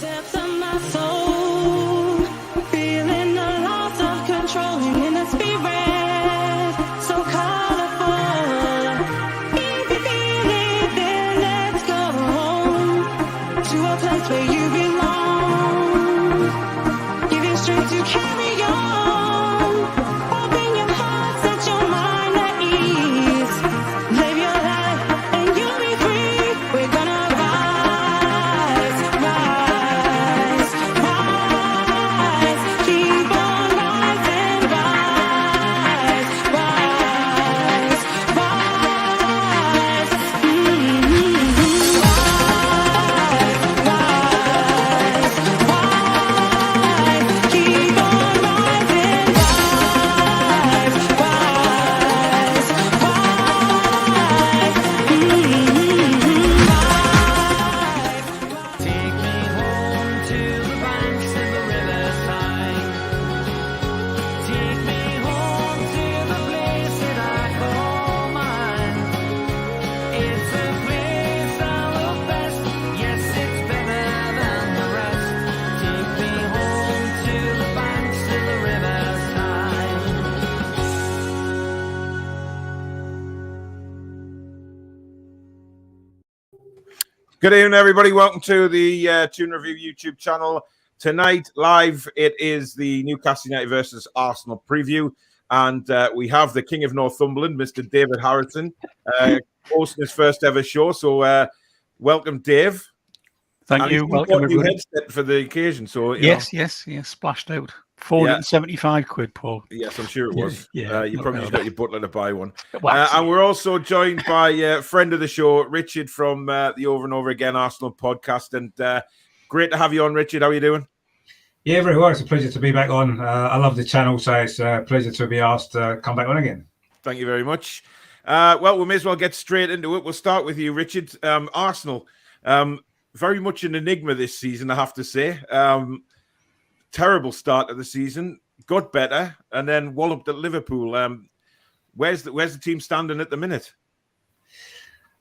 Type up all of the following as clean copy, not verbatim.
Depths of my soul, feeling the loss of control in the spirit, so colorful. Easy feeling, then let's go to a place where you belong. Giving strength to carry on. Open your heart, set your mind at ease. Live your life and you'll be free. We're gonna rise, rise, rise. Keep on rising, rise, rise, rise. Rise, rise, rise. Keep on rising, rise, rise, rise. Take me home to the banks of the riverside. Take me home to the place that I call mine. It's a place I love best. Yes, it's better than the rest. Take me home to the banks of the riverside. Good evening, everybody. Welcome to the Toon Review YouTube channel. Tonight, live, it is the Newcastle United versus Arsenal preview. And we have the King of Northumberland, Mr. David Harrison, hosting his first ever show. So welcome, Dave. Thank And you. he's Welcome, got a new everybody. headset for the occasion. So, you Yes, splashed out. 475 quid, Paul. know, yes, I'm sure it was. Yeah, you not probably bad. just got your butler to buy one. Well, And we're also joined by a friend of the show, Richard from the Over and Over Again Arsenal podcast. And great to have you on, Richard. How are you doing? Yeah, very well. It's a pleasure to be back on. I love the channel, so it's a pleasure to be asked to come back on again. Thank you very much. Well, we may as well get straight into it. We'll start with you, Richard. Arsenal, very much an enigma this season, I have to say. Terrible start of the season, got better, and then walloped at Liverpool. Where's the team standing at the minute?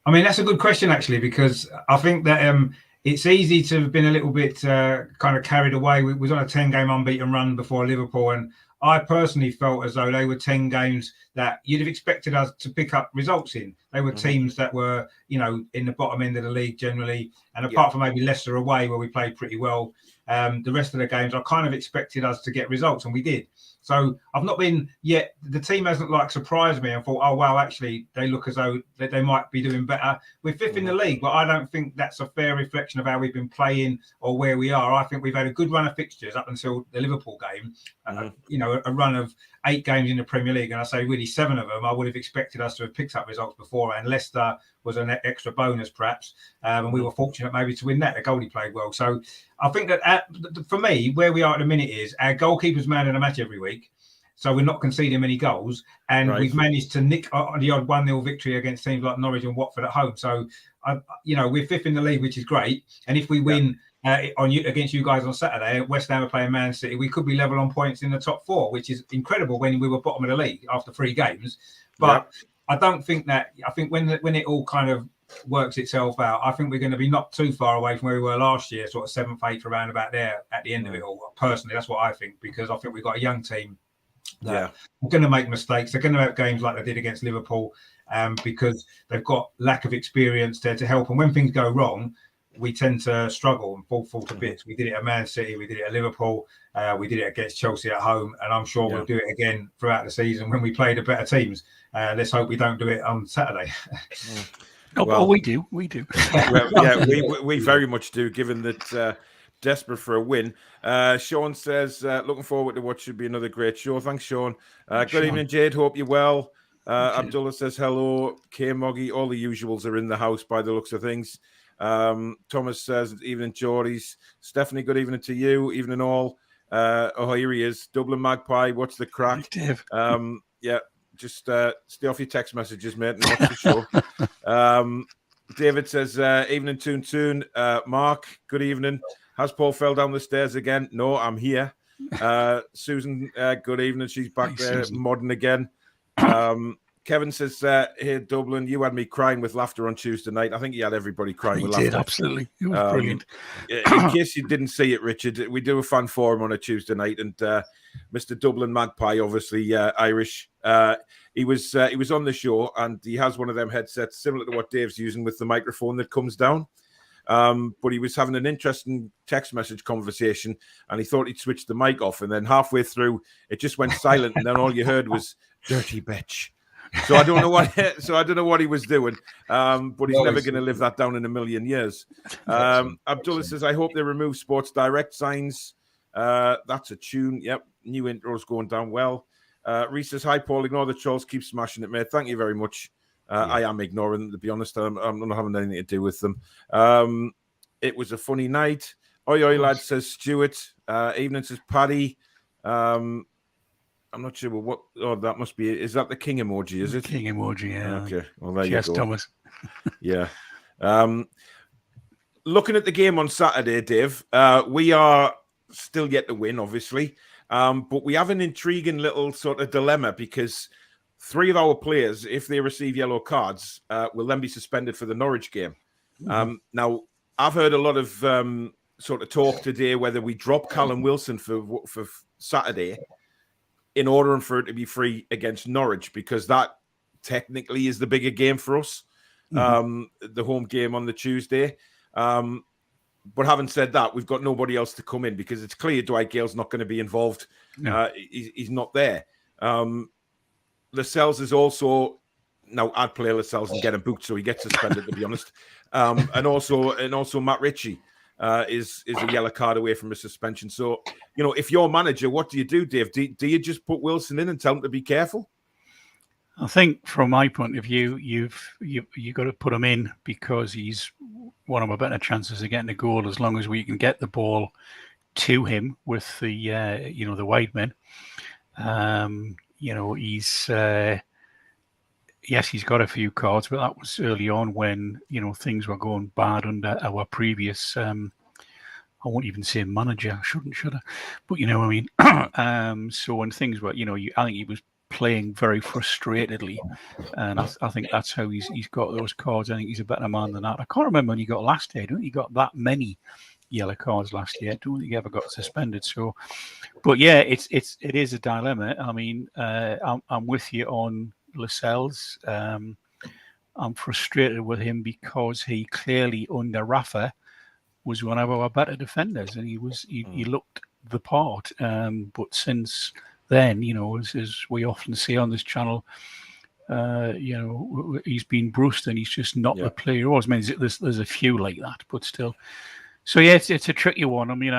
I mean, that's a good question, actually, because I think that it's easy to have been a little bit kind of carried away. We was on a 10-game unbeaten run before Liverpool, and I personally felt as though they were 10 games that you'd have expected us to pick up results in. They were teams that were, you know, in the bottom end of the league generally, and apart from maybe Leicester away where we played pretty well, the rest of the games I kind of expected us to get results, and we did. So I've not been yet. The team hasn't like surprised me and thought, oh wow, actually they look as though they might be doing better. We're fifth in the league, but I don't think that's a fair reflection of how we've been playing or where we are. I think we've had a good run of fixtures up until the Liverpool game. You know, a run of 8 games in the Premier League, and I say really 7 of them I would have expected us to have picked up results before, and Leicester was an extra bonus perhaps, and we were fortunate maybe to win that. The goalie played well, so I think that for me, where we are at the minute is our goalkeeper's man in a match every week, so we're not conceding many goals, and we've managed to nick the odd 1-0 victory against teams like Norwich and Watford at home. So, you know, we're 5th in the league, which is great, and if we win against you guys on Saturday, West Ham are playing Man City, we could be level on points in the top 4, which is incredible when we were bottom of the league after 3 games. But I don't think that. I think when it all kind of works itself out, I think we're going to be not too far away from where we were last year, sort of 7th, 8th, around about there at the end of it all. Personally, that's what I think, because I think we've got a young team that are going to make mistakes. They're going to have games like they did against Liverpool, because they've got lack of experience there to help. And when things go wrong, we tend to struggle and fall to bits. We did it at Man City, we did it at Liverpool, we did it against Chelsea at home, and I'm sure we'll do it again throughout the season when we play the better teams. Let's hope we don't do it on Saturday. Well, we do. We very much do, given that desperate for a win. Sean says, looking forward to what should be another great show. Thanks, Sean. Good evening, Jade. Hope you're well. Abdullah says hello. K Moggy, all the usuals are in the house by the looks of things. Thomas says, evening, Geordies. Stephanie, good evening to you. Evening all. Oh, here he is. Dublin Magpie, what's the crack? Dave. Just stay off your text messages, mate, and watch the show. David says, evening, Toon. Mark, good evening. Has Paul fell down the stairs again? No, I'm here. Susan, good evening. She's back there, Susan. modding again. Kevin says, "Hey Dublin, you had me crying with laughter on Tuesday night." I think he had everybody crying with laughter. Absolutely. It was brilliant. In case you didn't see it, Richard, we do a fan forum on a Tuesday night, and Mr. Dublin Magpie, obviously Irish, he was on the show, and he has one of them headsets similar to what Dave's using with the microphone that comes down. But he was having an interesting text message conversation, and he thought he'd switch the mic off, and then halfway through it just went silent, and then all you heard was "dirty bitch." So I don't know what he was doing, but he's never going to live that down in a million years. Abdullah says, "I hope they remove Sports Direct signs." That's a tune. Yep, new intro's going down well. Reese says, "Hi Paul, ignore the trolls, keep smashing it, mate." Thank you very much. I am ignoring them, to be honest. I'm not having anything to do with them. It was a funny night. Oi, oi, lad, says Stuart. Evening, says Paddy. I'm not sure what. Oh, that must be. Is that the king emoji? Is it? King emoji, yeah. Okay. Well, there you go. Thomas. Yeah. Looking at the game on Saturday, Dave, we are still yet to win, obviously. But we have an intriguing little sort of dilemma because 3 of our players, if they receive yellow cards, will then be suspended for the Norwich game. Now, I've heard a lot of sort of talk today whether we drop Callum Wilson for Saturday in order for it to be free against Norwich, because that technically is the bigger game for us, the home game on the Tuesday. But having said that, we've got nobody else to come in because it's clear Dwight Gale's not going to be involved. No. He's not there. Lascelles is also now. I'd play Lascelles and get him booked so he gets suspended. To be honest, and also Matt Ritchie is a yellow card away from a suspension. So if you're manager, what do you do, Dave? Do you just put Wilson in and tell him to be careful? I think from my point of view, you've got to put him in because he's one of our better chances of getting a goal as long as we can get the ball to him with the the wide men. He's yes, he's got a few cards, but that was early on when things were going bad under our previous. I won't even say manager. Should I? But you know what I mean. So when things were, I think he was playing very frustratedly, and I think that's how he's got those cards. I think he's a better man than that. I can't remember when he got last year. I don't think he got that many yellow cards last year. I don't think he ever got suspended. So, but yeah, it is a dilemma. I mean, I'm with you on Lascelles. I'm frustrated with him because he clearly under Rafa was one of our better defenders, and he looked the part. But since then, as we often see on this channel, he's been bruised and he's just not the player he was. I mean, there's a few like that, but still. So yeah, it's a tricky one. I mean,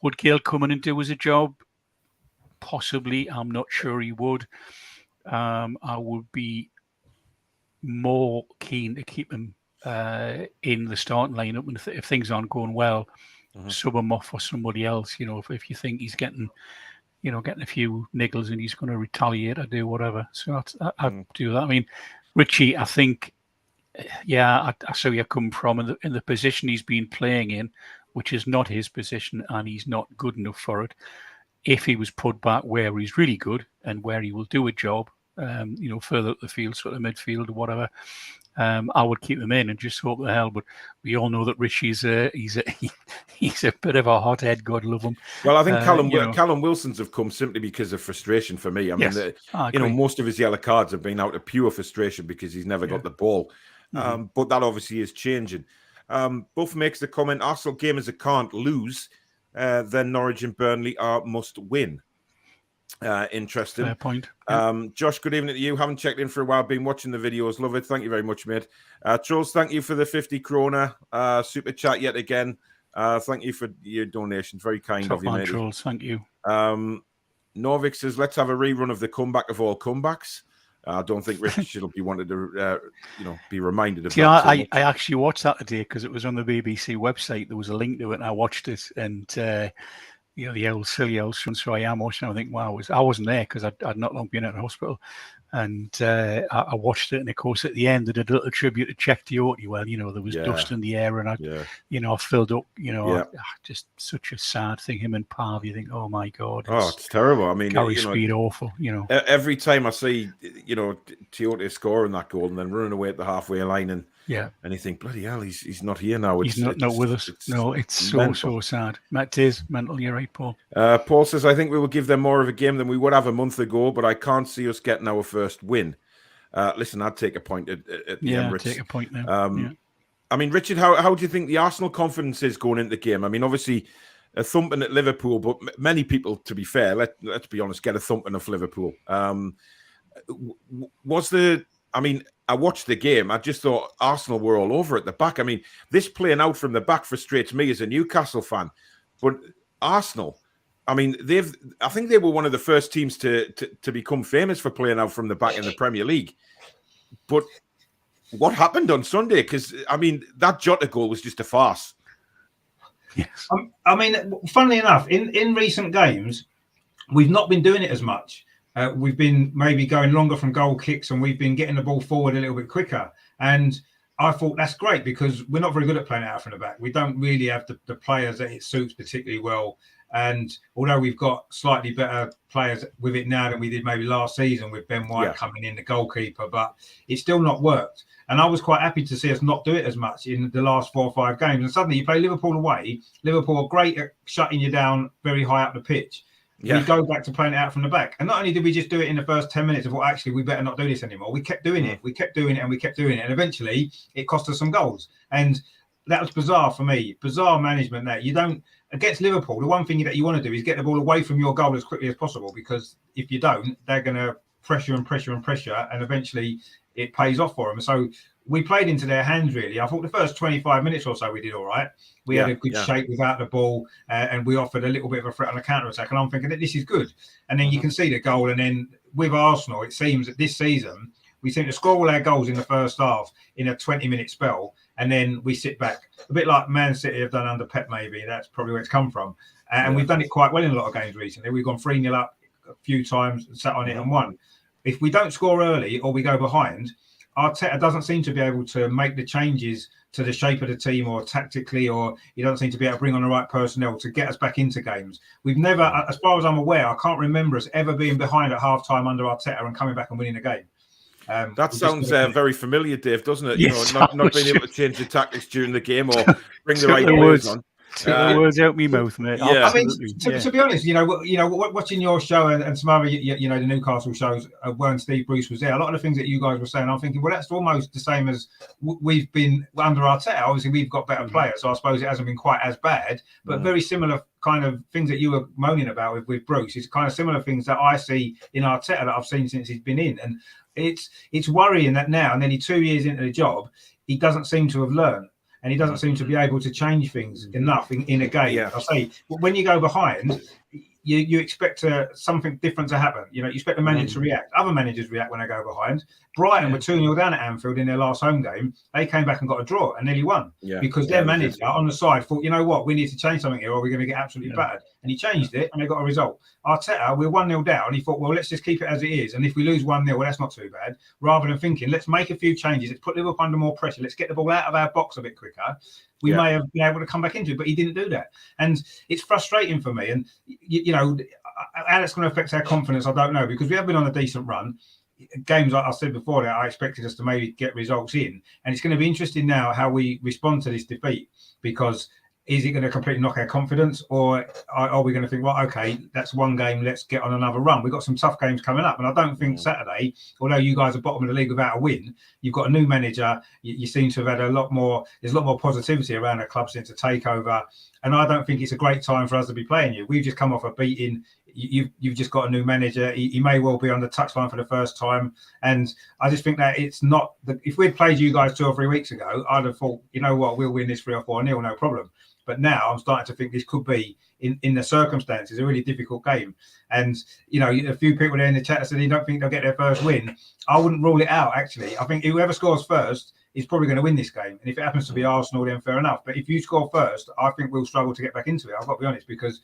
would Gale come in and do as a job? Possibly. I'm not sure he would. I would be more keen to keep him in the starting lineup, and if things aren't going well, sub him off for somebody else. If you think he's getting a few niggles and he's going to retaliate or do whatever. So I'd do that. I mean, Ritchie, I think, I see where you come from in the position he's been playing in, which is not his position, and he's not good enough for it. If he was put back where he's really good and where he will do a job, further up the field, sort of midfield or whatever, I would keep him in and just hope the hell. But we all know that Richie's he's a bit of a hothead. God love him. Well, I think Callum Wilson's have come simply because of frustration for me. I mean, most of his yellow cards have been out of pure frustration because he's never got the ball. But that obviously is changing. Buff makes the comment: Arsenal game as a can't lose, then Norwich and Burnley are must win. Interesting. Fair point. Josh, good evening to you. Haven't checked in for a while. Been watching the videos. Love it. Thank you very much, mate. Trolls, thank you for the 50 krona super chat yet again. Thank you for your donation. Very kind of you, mate. Trolls, thank you. Norvik says, let's have a rerun of the comeback of all comebacks. I don't think Richard will be wanted to, be reminded of that. I actually watched that today because it was on the BBC website. There was a link to it, and I watched it. And the old silly old son, so I am watching. I think, wow, I wasn't there because I'd not long been at the hospital. And I watched it, and of course at the end they did a little tribute to Czech Dioti. Well, there was dust in the air, and I filled up. Just such a sad thing. Him and Pav, you think, oh my God, it's terrible. I mean, Gary Speed, awful. Every time I see Dioti scoring that goal and then running away at the halfway line, and you think, bloody hell, he's not here now. He's not with us. It's so sad. It is mental. You're right, Paul. Paul says, I think we will give them more of a game than we would have a month ago, but I can't see us getting our first win. Listen, I'd take a point at the Emirates. Take a point now. I mean, Richard, how do you think the Arsenal confidence is going into the game? I mean, obviously, a thumping at Liverpool, but many people, to be fair, let's be honest, get a thumping of Liverpool. I watched the game. I just thought Arsenal were all over at the back. I mean, this playing out from the back frustrates me as a Newcastle fan. But Arsenal, I mean, I think they were one of the first teams to become famous for playing out from the back in the Premier League. But what happened on Sunday? Because, I mean, that Jota goal was just a farce. Yes. I mean, funnily enough, in recent games, we've not been doing it as much. We've been maybe going longer from goal kicks, and we've been getting the ball forward a little bit quicker. And I thought that's great because we're not very good at playing it out from the back. We don't really have the players that it suits particularly well. And although we've got slightly better players with it now than we did maybe last season with Ben White coming in, the goalkeeper, but it's still not worked. And I was quite happy to see us not do it as much in the last 4 or 5 games. And suddenly you play Liverpool away. Liverpool are great at shutting you down very high up the pitch. We go back to playing it out from the back. And not only did we just do it in the first 10 minutes of, well, actually, we better not do this anymore. We kept doing it. We kept doing it and we kept doing it. And eventually it cost us some goals. And that was bizarre for me. Bizarre management there. You don't, against Liverpool, the one thing that you want to do is get the ball away from your goal as quickly as possible, because if you don't, they're going to pressure and pressure and pressure, and eventually it pays off for them. So we played into their hands, really. I thought the first 25 minutes or so we did all right. We had a good shape without the ball, and we offered a little bit of a threat on the counter-attack, and I'm thinking that this is good. And then you can see the goal, and then with Arsenal, it seems that this season, we seem to score all our goals in the first half in a 20-minute spell, and then we sit back. A bit like Man City have done under Pep, maybe. That's probably where it's come from. And we've done it quite well in a lot of games recently. We've gone 3-0 up a few times and sat on it and won. If we don't score early or we go behind, Arteta doesn't seem to be able to make the changes to the shape of the team or tactically, or he doesn't seem to be able to bring on the right personnel to get us back into games. We've never, as far as I'm aware, I can't remember us ever being behind at half-time under Arteta and coming back and winning a game. That sounds very familiar, Dave, doesn't it? Yes, not being able to change the tactics during the game or bring the right players on. Take the words out my mouth, mate. Yeah. I mean, to be honest, watching your show and some other, the Newcastle shows when Steve Bruce was there, a lot of the things that you guys were saying, I'm thinking, well, that's almost the same as we've been under Arteta. Obviously, we've got better players, so I suppose it hasn't been quite as bad, but very similar kind of things that you were moaning about with Bruce. It's kind of similar things that I see in Arteta that I've seen since he's been in, and it's worrying that now, nearly 2 years into the job, he doesn't seem to have learned. And he doesn't seem to be able to change things enough in a game. Yeah. I say, when you go behind, you expect something different to happen. You expect the manager to react. Other managers react when they go behind. Brighton were 2-0 down at Anfield in their last home game. They came back and got a draw and nearly won because their manager on the side thought, you know what, we need to change something here or we're going to get absolutely battered. And he changed it and they got a result. Arteta, we're 1-0 down. He thought, well, let's just keep it as it is. And if we lose 1-0, well, that's not too bad. Rather than thinking, let's make a few changes. Let's put Liverpool under more pressure. Let's get the ball out of our box a bit quicker. We may have been able to come back into it, but he didn't do that. And it's frustrating for me. And, how that's going to affect our confidence, I don't know, because we have been on a decent run. Games, like I said before, that I expected us to maybe get results in. And it's going to be interesting now how we respond to this defeat, because is it going to completely knock our confidence, or are we going to think, well, okay, that's one game, let's get on another run? We've got some tough games coming up. And I don't think Saturday, although you guys are bottom of the league without a win, you've got a new manager. You seem to have had there's a lot more positivity around the club since the takeover. And I don't think it's a great time for us to be playing you. We've just come off a beating. You've just got a new manager. He may well be on the touchline for the first time. And I just think that it's not, if we'd played you guys 2 or 3 weeks ago, I'd have thought, you know what, we'll win this 3 or 4-0, no problem. But now I'm starting to think this could be, in the circumstances, a really difficult game. And, a few people there in the chat said they don't think they'll get their first win. I wouldn't rule it out, actually. I think whoever scores first is probably going to win this game. And if it happens to be Arsenal, then fair enough. But if you score first, I think we'll struggle to get back into it. I've got to be honest, because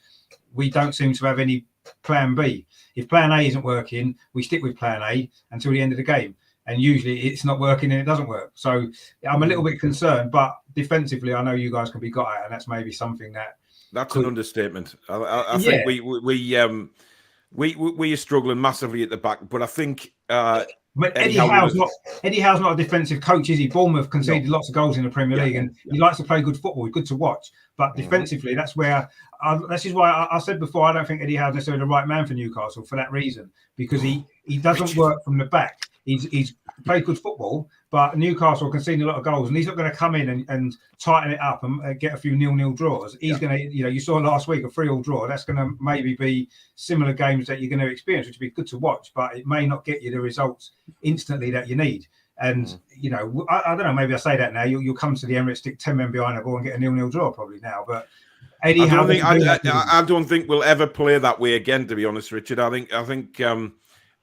we don't seem to have any plan B. If plan A isn't working, we stick with plan A until the end of the game. And usually it's not working and it doesn't work. So I'm a little bit concerned, but defensively, I know you guys can be got at, and that's maybe something that's an understatement. I think we are struggling massively at the back, but I think but Eddie Howe's not a defensive coach, is he? Bournemouth conceded lots of goals in the Premier League, and he likes to play good football. He's good to watch, but defensively, that's where this is why I said before, I don't think Eddie Howe's necessarily the right man for Newcastle for that reason, because he doesn't work from the back. He's played good football, but Newcastle conceding a lot of goals, and he's not going to come in and tighten it up and get a few 0-0 draws. He's going to, you saw last week a 3-3 draw. That's going to maybe be similar games that you're going to experience, which would be good to watch, but it may not get you the results instantly that you need. And, I don't know, maybe I say that now. You'll come to the Emirates, stick 10 men behind the ball and get a 0-0 draw probably now. But Eddie Howe, I don't think we'll ever play that way again, to be honest, Richard. I think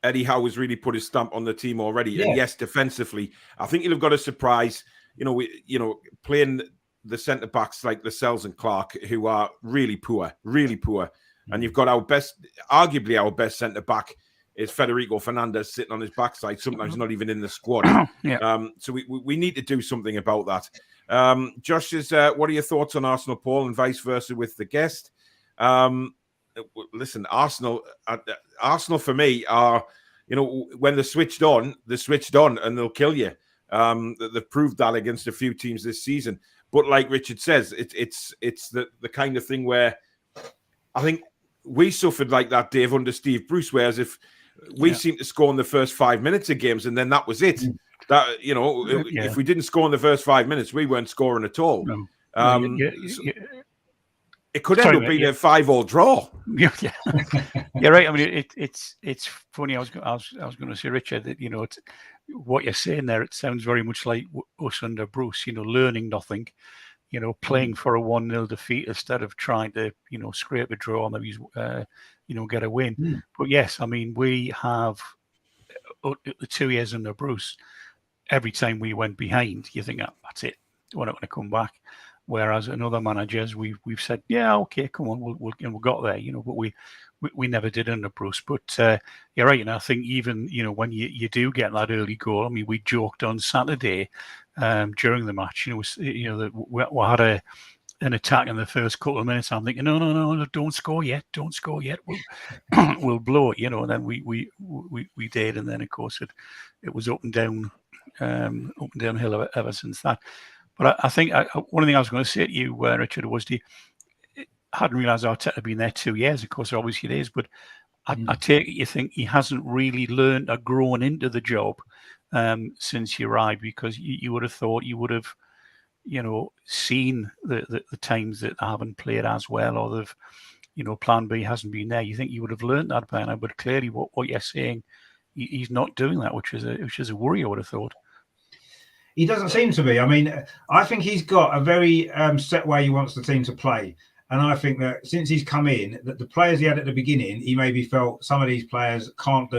Eddie Howe has really put his stamp on the team already. Yeah. And yes, defensively, I think he'll have got a surprise. Playing the centre backs like Lascelles and Clark, who are really poor. And you've got arguably our best centre back is Federico Fernandez sitting on his backside, sometimes not even in the squad. So we need to do something about that. Josh, what are your thoughts on Arsenal, Paul, and vice versa with the guest? Listen, Arsenal for me are, when they're switched on, and they'll kill you. They've proved that against a few teams this season. But like Richard says, it's the kind of thing where I think we suffered like that, Dave, under Steve Bruce, whereas if we seemed to score in the first 5 minutes of games and then that was it. That if we didn't score in the first 5 minutes, we weren't scoring at all. No. It could end up being a 5-5 draw. Yeah, you're right. I mean, it's funny. I was going to say, Richard, that what you're saying there. It sounds very much like us under Bruce. Learning nothing. Playing for a 1-0 defeat instead of trying to scrape a draw and maybe get a win. But yes, I mean, we have the 2 years under Bruce. Every time we went behind, you think, that's it. We're not going to come back. Whereas in other managers, we've said, yeah, okay, come on, we got there, but we never did under Bruce. But you're right, I think even when you do get that early goal, I mean, we joked on Saturday during the match, we had an attack in the first couple of minutes. I'm thinking, no, don't score yet, we'll blow it, and then we did, and then of course it was up and downhill ever since that. But I think one thing I was going to say to you, Richard, was I hadn't realised Arteta had been there 2 years. Of course, obviously it is, but I take it you think he hasn't really learned or grown into the job since he arrived, because you would have thought you would have, seen the times that they haven't played as well, or they've, plan B hasn't been there. You think you would have learned that by now, but clearly what you're saying, he's not doing that, which is a worry, I would have thought. He doesn't seem to be. I mean, I think he's got a very set way he wants the team to play. And I think that since he's come in, that the players he had at the beginning, he maybe felt some of these players can't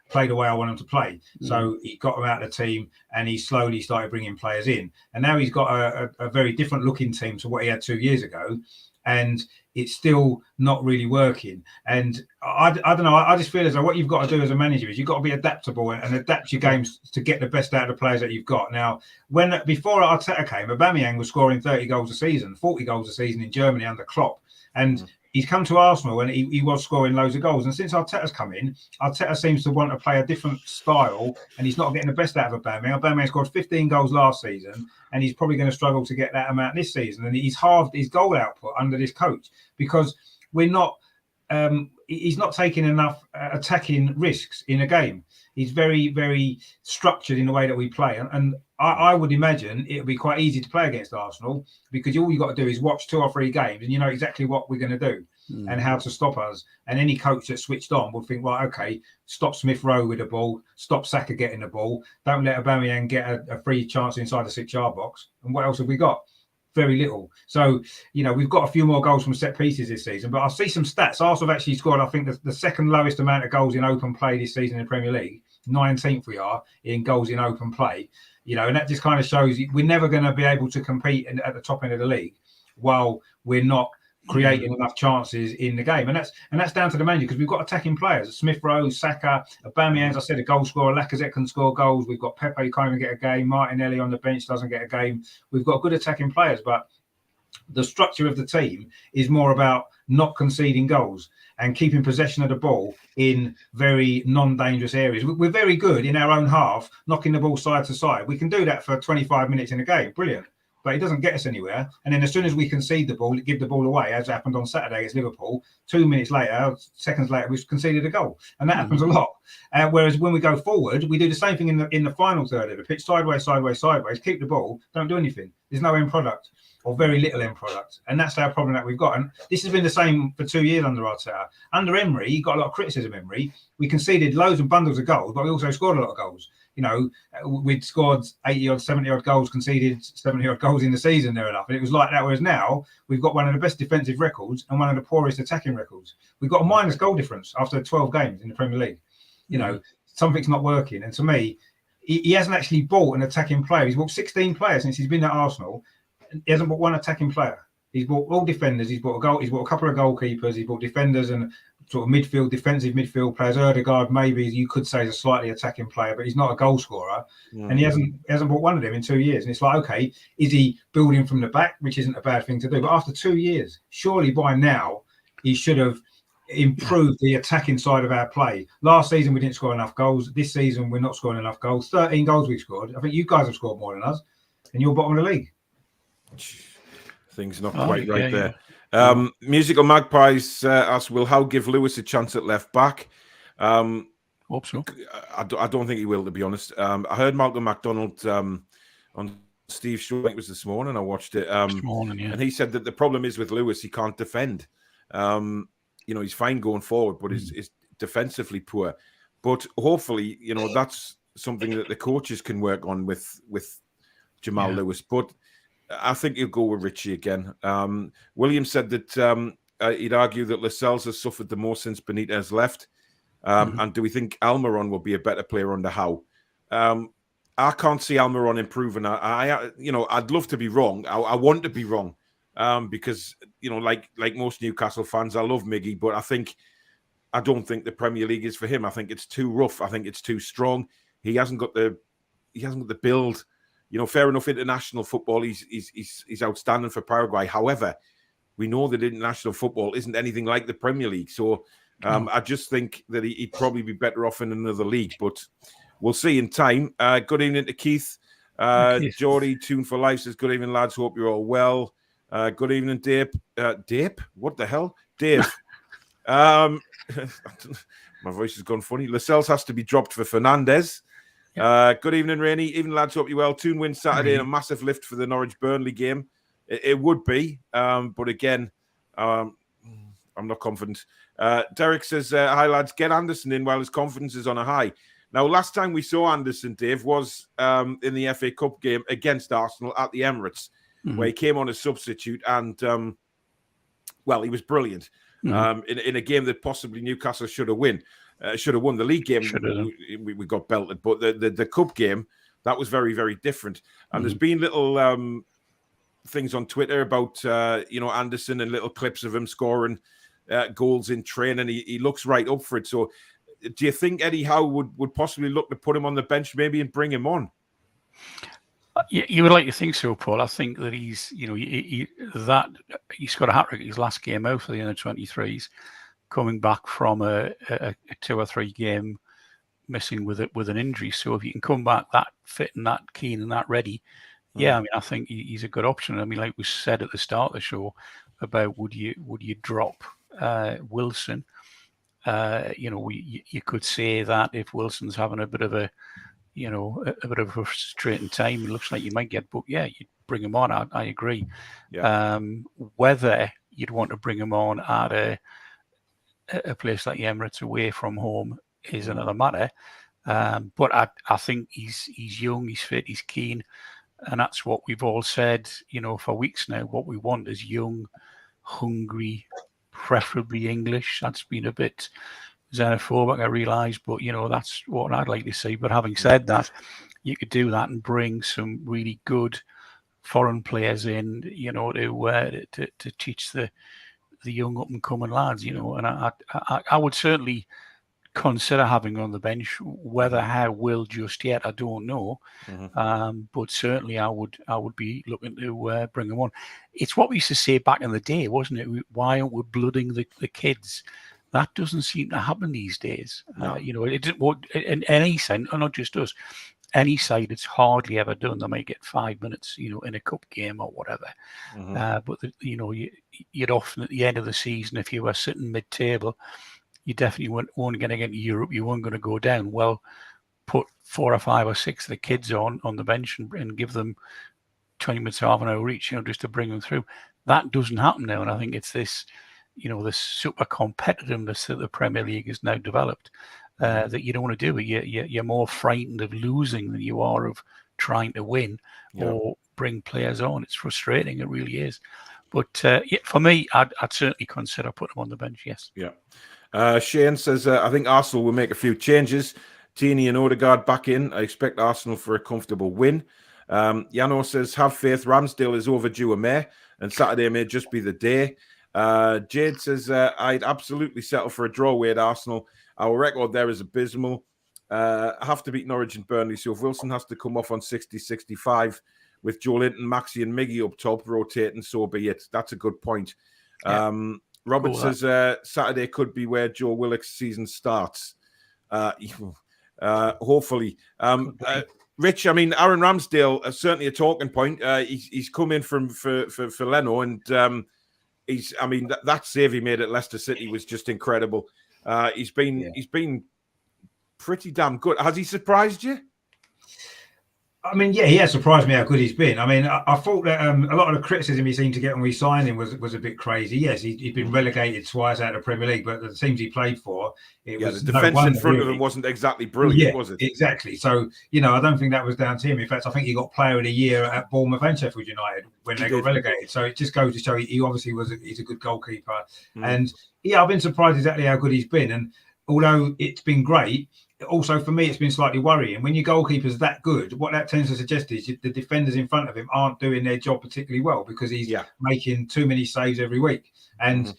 play the way I want them to play. So he got them out of the team and he slowly started bringing players in. And now he's got a very different looking team to what he had 2 years ago. And it's still not really working. And I don't know. I just feel as though what you've got to do as a manager is you've got to be adaptable and adapt your games to get the best out of the before Arteta came, Aubameyang was scoring 30 goals a season, 40 goals a season in Germany under Klopp. And he's come to Arsenal and he was scoring loads of goals. And since Arteta's come in, Arteta seems to want to play a different style and he's not getting the best out of Aubameyang. Aubameyang scored 15 goals last season and he's probably going to struggle to get that amount this season. And he's halved his goal output under this coach because he's not taking enough attacking risks in a game. He's very, very structured in the way that we play. And I would imagine it would be quite easy to play against Arsenal because all you've got to do is watch 2 or 3 games and you know exactly what we're going to do and how to stop us. And any coach that's switched on will think, well, okay, stop Smith Rowe with the ball, stop Saka getting the ball, don't let Aubameyang get a free chance inside the 6-yard box. And what else have we got? Very little. So, we've got a few more goals from set pieces this season, but I'll see some stats. Arsenal have actually scored, I think, the second lowest amount of goals in open play this season in the Premier League. 19th we are in goals in open play. And that just kind of shows we're never going to be able to compete at the top end of the league while we're not creating enough chances in the game, and that's down to the manager, because we've got attacking players: Smith Rowe, Saka, Aubameyang, as I said, a goal scorer. Lacazette can score goals. We've got Pepe, can't even get a game. Martinelli on the bench doesn't get a game. We've got good attacking players, but the structure of the team is more about not conceding goals and keeping possession of the ball in very non-dangerous areas. We're very good in our own half, knocking the ball side to side. We can do that for 25 minutes in a game. Brilliant. But it doesn't get us anywhere. And then as soon as we concede the ball, give the ball away, as happened on Saturday against Liverpool, 2 minutes later, seconds later, we've conceded a goal. And that happens a lot. Whereas when we go forward, we do the same thing in the final third of the pitch, sideways, sideways, sideways, keep the ball, don't do anything. There's no end product, or very little end product. And that's our problem that we've got. And this has been the same for 2 years under Arteta. Under Emery, he got a lot of criticism, Emery. We conceded loads and bundles of goals, but we also scored a lot of goals. You know, we'd scored 80 odd, 70 odd goals, conceded 70 odd goals in the season there enough. And it was like that. Whereas now we've got one of the best defensive records and one of the poorest attacking records. We've got a minus goal difference after 12 games in the Premier League. You know, something's not working. And to me, he hasn't actually bought an attacking player. He's bought 16 players since he's been at Arsenal. He hasn't bought one attacking player. He's bought all defenders. He's bought a couple of goalkeepers. He's bought defenders and sort of defensive midfield players. Ødegaard, maybe you could say, is a slightly attacking player, but he's not a goal scorer. And he hasn't bought one of them in 2 years. And it's like, okay, is he building from the back, which isn't a bad thing to do? But after 2 years, surely by now he should have improved the attacking side of our play. Last season we didn't score enough goals. This season we're not scoring enough goals. 13 goals we've scored. I think you guys have scored more than us, and you're bottom of the league. Thing's not quite right there. Musical Magpies asks, will Howe give Lewis a chance at left back? Hope so. I don't think he will, to be honest. I heard Malcolm McDonald on Steve's show, I think it was this morning. I watched it. This morning, yeah. And he said that the problem is with Lewis, he can't defend. You know, he's fine going forward, but is defensively poor. But hopefully, you know, that's something that the coaches can work on with Jamal Lewis. But I think he'll go with Richie again. William said that he'd argue that Lascelles has suffered the most since Benitez left. And do we think Almiron will be a better player under Howe? I can't see Almiron improving. I'd love to be wrong. I want to be wrong, because you know, like most Newcastle fans, I love Miggy, but I don't think the Premier League is for him. I think it's too rough. I think it's too strong. He hasn't got the build. You know, fair enough, international football, he's outstanding for Paraguay. However, we know that international football isn't anything like the Premier League. So I just think that he'd probably be better off in another league. But we'll see in time. Good evening to Keith. Geordie, Toon for Life says, good evening, lads. Hope you're all well. Good evening, Dave. Dave? What the hell? Dave. My voice has gone funny. Lascelles has to be dropped for Fernandez. Good evening, Rainey. Evening, lads. Hope you well. Toon wins Saturday and a massive lift for the Norwich-Burnley game. It would be, but again, I'm not confident. Derek says, hi, lads. Get Anderson in while his confidence is on a high. Now, last time we saw Anderson, Dave, was in the FA Cup game against Arsenal at the Emirates, where he came on as substitute and, he was brilliant in a game that possibly Newcastle should have won. The league game. We got belted, but the cup game, that was very, very different. And there's been little things on Twitter about Anderson and little clips of him scoring goals in training. He looks right up for it. So, do you think Eddie Howe would possibly look to put him on the bench maybe and bring him on? You would like to think so, Paul. I think that he's got a hat-trick his last game out for the under-23s. Coming back from a 2 or 3 game missing with an injury. So if you can come back that fit and that keen and that ready, I think he's a good option. I mean, like we said at the start of the show about would you drop Wilson? You could say that if Wilson's having a bit of a frustrating time, it looks like you might get booked. Yeah, you'd bring him on. I agree. Yeah. Whether you'd want to bring him on at a place like the Emirates away from home is another matter. But I think he's young, he's fit, he's keen. And that's what we've all said, for weeks now. What we want is young, hungry, preferably English. That's been a bit xenophobic, I realise, but, that's what I'd like to see. But having said that, you could do that and bring some really good foreign players in, to teach the young up and coming lads, you know. And I would certainly consider having on the bench. Whether Howe will just yet, I don't know. But certainly I would be looking to bring him on. It's what we used to say back in the day, wasn't it? Why aren't we blooding the kids? That doesn't seem to happen these days. No. You know, it didn't in any side, not just us. Any side, it's hardly ever done. They might get 5 minutes, you know, in a cup game or whatever. But you know, you'd often at the end of the season, if you were sitting mid-table, you definitely weren't going to get into Europe. You weren't going to go down. Well, put 4 or 5 or 6 of the kids on the bench and give them 20 minutes, half an hour each, you know, just to bring them through. That doesn't happen now, and I think it's this, you know, this super competitiveness that the Premier League has now developed. That you don't want to do it. You're more frightened of losing than you are of trying to win or bring players on. It's frustrating. It really is. But for me, I'd certainly consider putting them on the bench. Yes. Yeah. Shane says, I think Arsenal will make a few changes. Tierney and Odegaard back in. I expect Arsenal for a comfortable win. Yano says, have faith. Ramsdale is overdue a May, and Saturday may just be the day. Jade says, I'd absolutely settle for a draw away at Arsenal. Our record there is abysmal. Have to beat Norwich and Burnley. So if Wilson has to come off on 60-65 with Joe Linton, Maxi and Miggy up top rotating, so be it. That's a good point. Yeah. Robert says Saturday could be where Joe Willock's season starts. Hopefully. Rich, I mean, Aaron Ramsdale, certainly a talking point. He's come in for Leno, and that save he made at Leicester City was just incredible. He's been pretty damn good. Has he surprised you? I mean, yeah, he has surprised me how good he's been. I mean, I thought that a lot of the criticism he seemed to get when we signed him was a bit crazy. Yes, he'd been relegated twice out of the Premier League, but the teams he played for, the defence in front of him wasn't exactly brilliant, was it? Exactly. So, you know, I don't think that was down to him. In fact, I think he got Player of the Year at Bournemouth and Sheffield United when they got relegated. So it just goes to show he obviously he's a good goalkeeper. And yeah, I've been surprised exactly how good he's been. And although it's been great, also for me it's been slightly worrying. When your goalkeeper's that good, what that tends to suggest is the defenders in front of him aren't doing their job particularly well, because he's making too many saves every week. And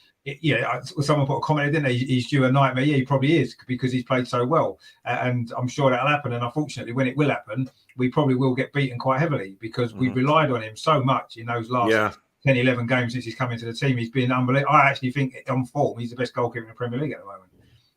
someone put a comment, didn't they? He's due a nightmare. Yeah, he probably is, because he's played so well. And I'm sure that'll happen. And unfortunately, when it will happen, we probably will get beaten quite heavily, because we've relied on him so much in those last 10, 11 games since he's come into the team. He's been unbelievable. I actually think on form, he's the best goalkeeper in the Premier League at the moment.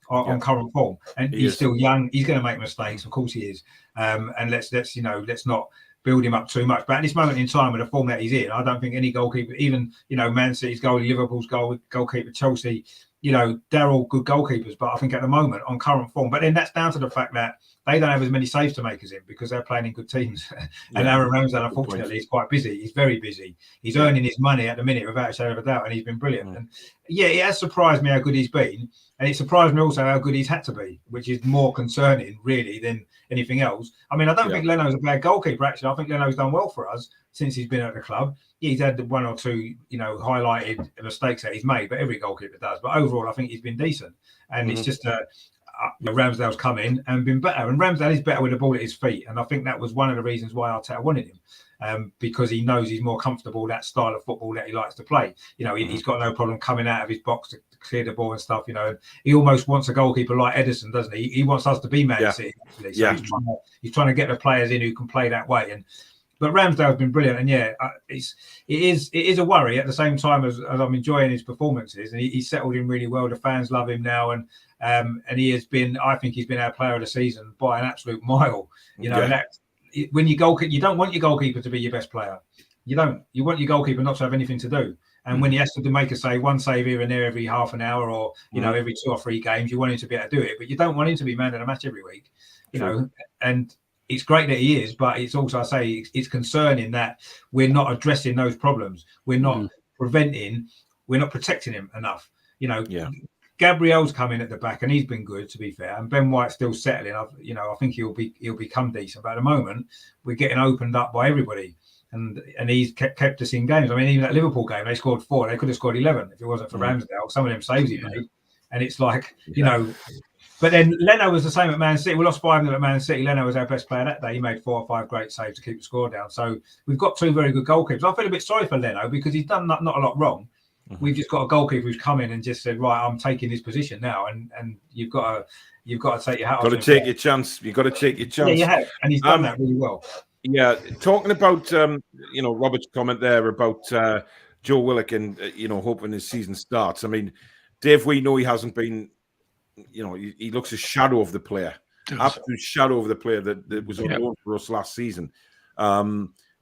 On current form, and he's still young. He's going to make mistakes, of course he is. And let's not build him up too much. But at this moment in time, with the form that he's in, I don't think any goalkeeper, even Man City's goalie, Liverpool's goalkeeper, Chelsea, they're all good goalkeepers. But I think at the moment, on current form, but then that's down to the fact that they don't have as many saves to make as him, because they're playing in good teams. And Aaron Ramsdale, unfortunately, is quite busy. He's very busy. He's earning his money at the minute without a shadow of a doubt, and he's been brilliant. And yeah, it has surprised me how good he's been. And it surprised me also how good he's had to be, which is more concerning, really, than anything else. I mean, I don't think Leno's a bad goalkeeper, actually. I think Leno's done well for us since he's been at the club. He's had one or two, highlighted mistakes that he's made, but every goalkeeper does. But overall, I think he's been decent. And it's just Ramsdale's come in and been better. And Ramsdale is better with the ball at his feet. And I think that was one of the reasons why Arteta wanted him, because he knows he's more comfortable, that style of football that he likes to play. He's got no problem coming out of his box to clear the ball and stuff. And he almost wants a goalkeeper like Ederson, doesn't he? He wants us to be Man City, actually. So he's trying to get the players in who can play that way. But Ramsdale's been brilliant, and it is a worry at the same time as I'm enjoying his performances, and he's settled in really well. The fans love him now, and he has been. I think he's been our player of the season by an absolute mile. When you goalkeeper, you don't want your goalkeeper to be your best player. You don't. You want your goalkeeper not to have anything to do. And when he has to make one save here and there every half an hour, or every 2 or 3 games, you want him to be able to do it. But you don't want him to be man of the match every week. And it's great that he is, but it's also, I say, it's concerning that we're not addressing those problems. We're not we're not protecting him enough. Gabriel's come in at the back, and he's been good, to be fair. And Ben White's still settling. I think he'll become decent. But at the moment, we're getting opened up by everybody, and he's kept us in games. I mean, even that Liverpool game, they scored 4. They could have scored 11 if it wasn't for Ramsdale. Some of them saves he made, and it's like But then Leno was the same at Man City. We lost 5-0 at Man City. Leno was our best player that day. He made 4 or 5 great saves to keep the score down. So we've got 2 very good goalkeepers. I feel a bit sorry for Leno, because he's done not a lot wrong. we've just got a goalkeeper who's come in and just said, right, I'm taking this position now, and you've got to take your hat off. Got to take your chance. You've got to take your chance. Yeah, you have, and he's done that really well. Yeah, talking about Robert's comment there about Joe Willock and hoping his season starts. I mean, Dave, we know he hasn't been. He looks a shadow of the player, absolute shadow of the player that was on loan for us last season.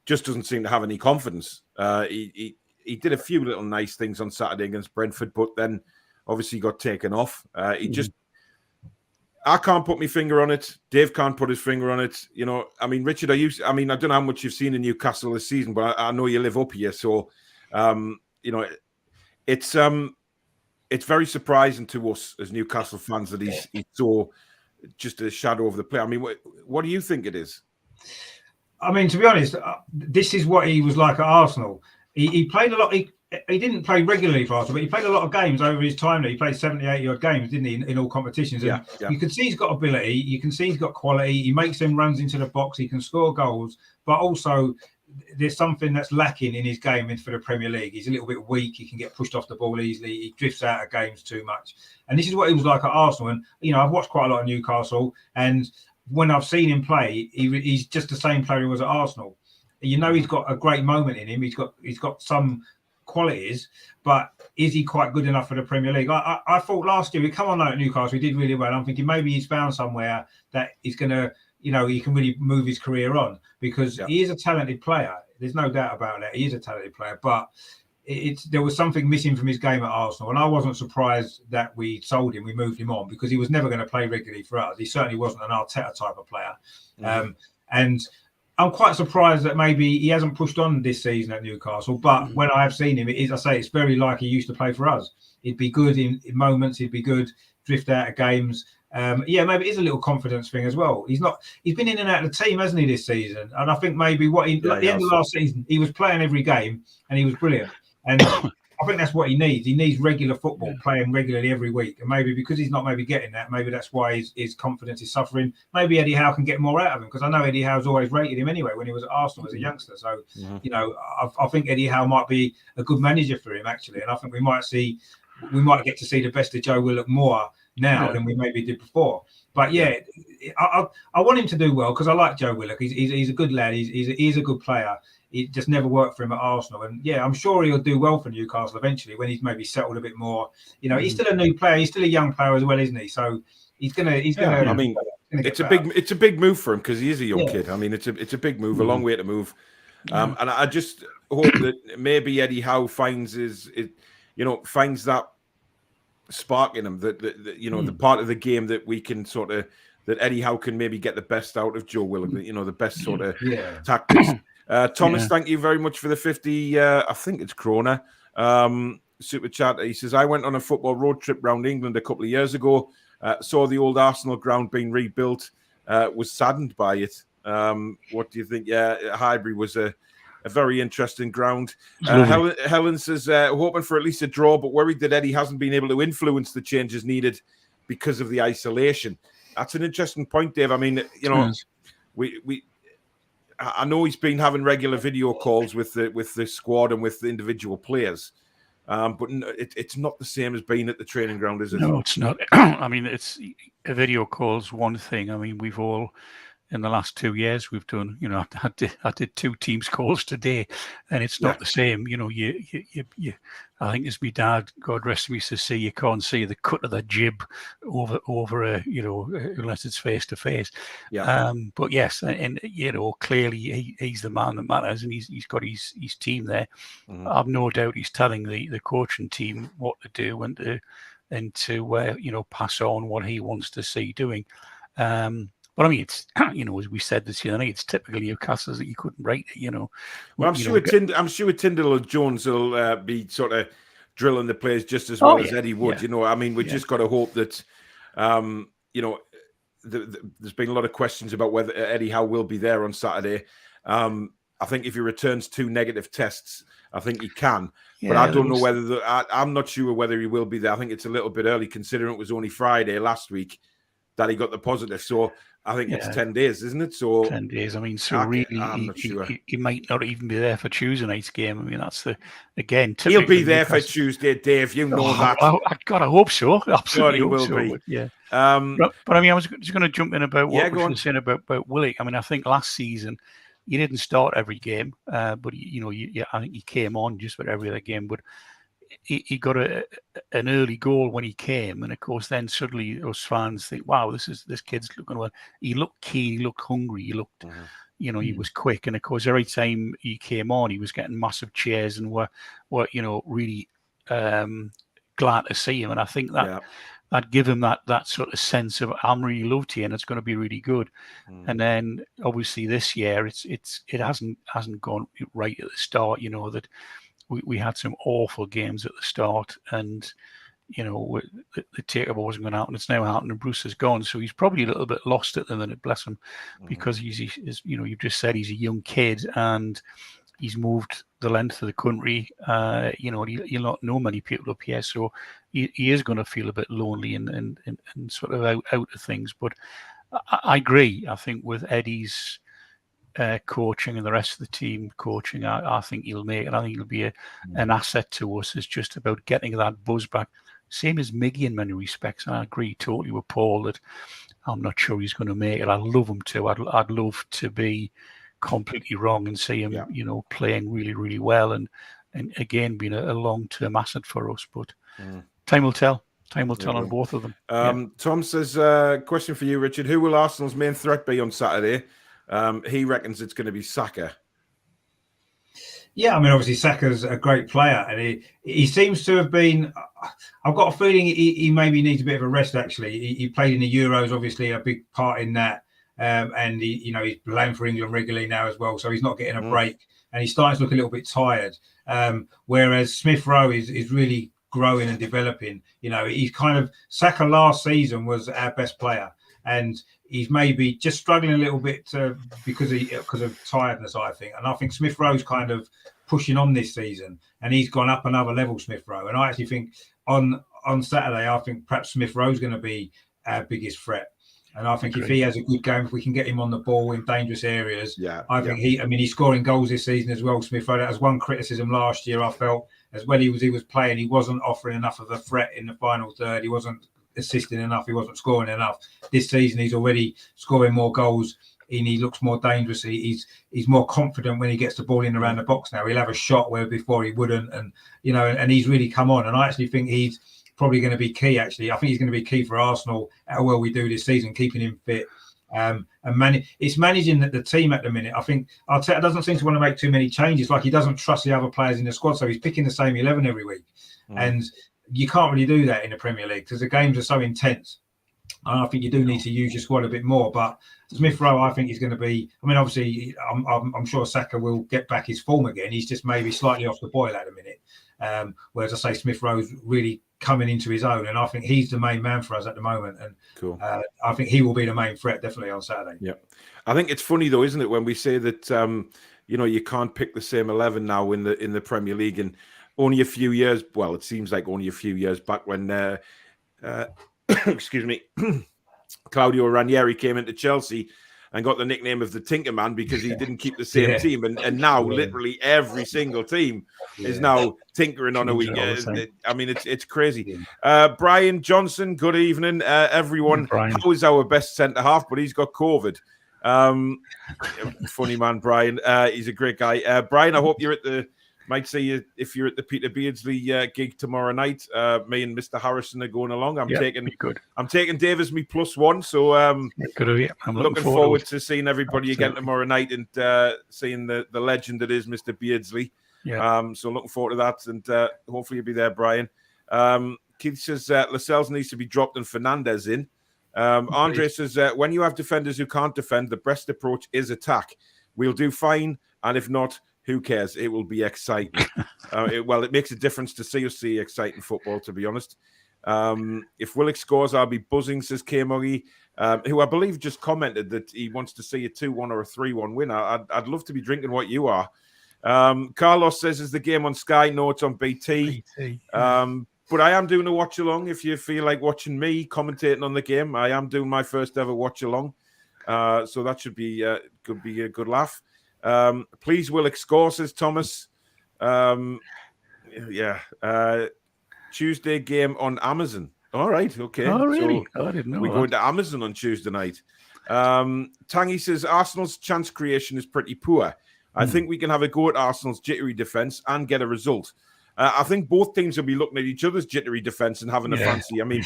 Just doesn't seem to have any confidence. He did a few little nice things on Saturday against Brentford, but then obviously got taken off. I can't put my finger on it. Dave can't put his finger on it. I mean, Richard, I don't know how much you've seen in Newcastle this season, but I know you live up here. So, it's very surprising to us as Newcastle fans that he's so just a shadow of the player. I mean, what do you think it is? I mean, to be honest, this is what he was like at Arsenal. He played a lot. He didn't play regularly for Arsenal, but he played a lot of games over his time there. He played 70, 80 odd games, didn't he, in all competitions? And you can see he's got ability. You can see he's got quality. He makes them runs into the box. He can score goals, but also there's something that's lacking in his game for the Premier League. He's a little bit weak. He can get pushed off the ball easily. He drifts out of games too much. And this is what he was like at Arsenal. And, I've watched quite a lot of Newcastle, and when I've seen him play, he's just the same player he was at Arsenal. He's got a great moment in him. He's got some qualities, but is he quite good enough for the Premier League? I thought last year we come on at Newcastle, he did really well. I'm thinking maybe he's found somewhere that he's going to, he can really move his career on, because he is a talented player. There's no doubt about that. He is a talented player, but there was something missing from his game at Arsenal, and I wasn't surprised that we sold him. We moved him on because he was never going to play regularly for us. He certainly wasn't an Arteta type of player, and I'm quite surprised that maybe he hasn't pushed on this season at Newcastle. But when I have seen him, it's very like he used to play for us. He'd be good in moments. He'd be good, drift out of games. Maybe it is a little confidence thing as well. He's been in and out of the team, hasn't he, this season? And I think maybe at the end of last season, he was playing every game and he was brilliant. And I think that's what he needs. He needs regular football, playing regularly every week. And maybe because he's not getting that, maybe that's why his confidence is suffering. Maybe Eddie Howe can get more out of him, because I know Eddie Howe's always rated him anyway when he was at Arsenal as a youngster. So, I think Eddie Howe might be a good manager for him, actually. And I think we might get to see the best of Joe Willock more now than we maybe did before. But I want him to do well, because I like Joe Willock. He's a good lad. He's a good player. It just never worked for him at Arsenal. And I'm sure he'll do well for Newcastle eventually when he's maybe settled a bit more. He's still a new player. He's still a young player as well, isn't he? So he's gonna. I mean, it's a big move for him, because he is a young kid. I mean, it's a big move, a long way to move. And I just hope that maybe Eddie Howe finds that spark in him, that the part of the game that we can that Eddie Howe can maybe get the best out of Joe Willock, the best sort of tactics. Thomas, thank you very much for the 50. I think it's Krona super chat. He says, I went on a football road trip around England a couple of years ago. Saw the old Arsenal ground being rebuilt. Was saddened by it. What do you think? Yeah, Highbury was a very interesting ground. Helen says, hoping for at least a draw, but worried that Eddie hasn't been able to influence the changes needed because of the isolation. That's an interesting point, Dave. I mean, I know he's been having regular video calls with the squad and with the individual players, but it's not the same as being at the training ground, is it? No, it's not. I mean, it's a video call's one thing. I mean, we've all, in the last 2 years, we've done. I did 2 Teams calls today, and it's not the same. You. I think as my dad, God rest him, used to say, you can't see the cut of the jib over unless it's face to face. Yeah. But yes, and clearly he's the man that matters, and he's got his team there. Mm-hmm. I've no doubt he's telling the coaching team what to do and to pass on what he wants to see doing. But I mean, it's as we said this year, I think it's typical Newcastle that you couldn't rate it. Well, I'm sure Tyndall or Jones will be sort of drilling the players just as well as Eddie would. Yeah. I mean, we just got to hope that there's been a lot of questions about whether Eddie Howe will be there on Saturday. I think if he returns 2 negative tests, I think he can. Yeah, but I don't know whether I'm not sure whether he will be there. I think it's a little bit early, considering it was only Friday last week that he got the positive. So I think it's 10 days, isn't it? So 10 days. I mean, so really, I'm not sure. He might not even be there for Tuesday night's game. I mean, that's again. He'll be there for Tuesday, Dave. You know that. God, I hope so. Absolutely God, hope so. be. But, yeah. But I mean, I was just going to jump in about what we were saying about Willock. I mean, I think last season he didn't start every game, but I think he came on just about every other game. But he got an early goal when he came, and of course, then suddenly us fans think, "Wow, this kid's looking well." He looked keen, he looked hungry, he looked, he was quick, and of course, every time he came on, he was getting massive cheers, and were really glad to see him. And I think that give him that sort of sense of, I'm really loved here, and it's going to be really good. And then obviously this year, it hasn't gone right at the start. That. We had some awful games at the start, and the takeover wasn't going to happen. It's now happened, and Bruce is gone, so he's probably a little bit lost at the minute. Bless him, because he's you've just said he's a young kid, and he's moved the length of the country. You'll not know many people up here, so he is going to feel a bit lonely and sort of out of things. But I agree. I think with Eddie's coaching and the rest of the team coaching, I think he'll make it. I think he'll be an asset to us. It's just about getting that buzz back. Same as Miggy in many respects. I agree totally with Paul that I'm not sure he's going to make it. I'd love him to. I'd love to be completely wrong and see him, playing really, really well and again being a long-term asset for us. But time will tell. Time will tell on both of them. Tom says, question for you, Richard. Who will Arsenal's main threat be on Saturday? He reckons it's going to be Saka. Yeah, I mean, obviously Saka's a great player, and he seems to have been. I've got a feeling he maybe needs a bit of a rest. Actually, he played in the Euros, obviously a big part in that, and he's playing for England regularly now as well. So he's not getting a break, and he's starting to look a little bit tired. Whereas Smith Rowe is really growing and developing. He's kind of Saka last season was our best player, and he's maybe just struggling a little bit because of tiredness, I think. And I think Smith Rowe's kind of pushing on this season, and he's gone up another level, Smith Rowe. And I actually think on Saturday, I think perhaps Smith Rowe's going to be our biggest threat. And I think if he has a good game, if we can get him on the ball in dangerous areas, I think he's scoring goals this season as well, Smith Rowe. That was one criticism last year. I felt as well he was playing, he wasn't offering enough of a threat in the final third. He wasn't assisting enough. He wasn't scoring enough. This season, he's already scoring more goals and he looks more dangerous. He's more confident when he gets the ball in around the box now. He'll have a shot where before he wouldn't, and he's really come on. And I actually think he's probably going to be key. Actually, I think he's going to be key for Arsenal. How well we do this season, keeping him fit. It's managing the team at the minute. I think Arteta doesn't seem to want to make too many changes. Like he doesn't trust the other players in the squad, so he's picking the same 11 every week. And you can't really do that in the Premier League because the games are so intense. And I think you do need to use your squad a bit more. But Smith Rowe, I think he's going to be. I mean, obviously, I'm sure Saka will get back his form again. He's just maybe slightly off the boil at the minute. Whereas I say Smith Rowe's really coming into his own, and I think he's the main man for us at the moment. And I think he will be the main threat definitely on Saturday. Yeah, I think it's funny though, isn't it, when we say that you can't pick the same 11 now in the Premier League, and only a few years. Well, it seems like only a few years back when excuse me, Claudio Ranieri came into Chelsea and got the nickname of the Tinker Man because he didn't keep the same team. And now literally every single team is now tinkering on a weekend. I mean, it's crazy. Brian Johnson, good evening, everyone. How is our best centre-half? But he's got COVID. Funny man, Brian. He's a great guy. Brian, I hope you're might see you if you're at the Peter Beardsley gig tomorrow night. Me and Mr. Harrison are going along. I'm taking Dave as me +1, so I'm looking forward to seeing everybody again tomorrow night and seeing the legend that is Mr. Beardsley. So looking forward to that, and hopefully you'll be there, Brian. Keith says Lascelles needs to be dropped and Fernandez in. Andre says when you have defenders who can't defend, the best approach is attack. We'll do fine, and if not, who cares? It will be exciting. It makes a difference to see exciting football, to be honest. If Willock scores, I'll be buzzing, says K. Murray, who I believe just commented that he wants to see a 2-1 or a 3-1 win. I'd love to be drinking what you are. Carlos says, is the game on Sky? No, it's on BT. But I am doing a watch-along if you feel like watching me commentating on the game. I am doing my first ever watch-along. So that should be could be a good laugh. Please, Willock score, says Thomas. Tuesday game on Amazon. All right, okay. Oh, really? So I didn't know we that. go into Amazon on Tuesday night. Tangy says Arsenal's chance creation is pretty poor. I think we can have a go at Arsenal's jittery defence and get a result. I think both teams will be looking at each other's jittery defence and having a fancy. I mean,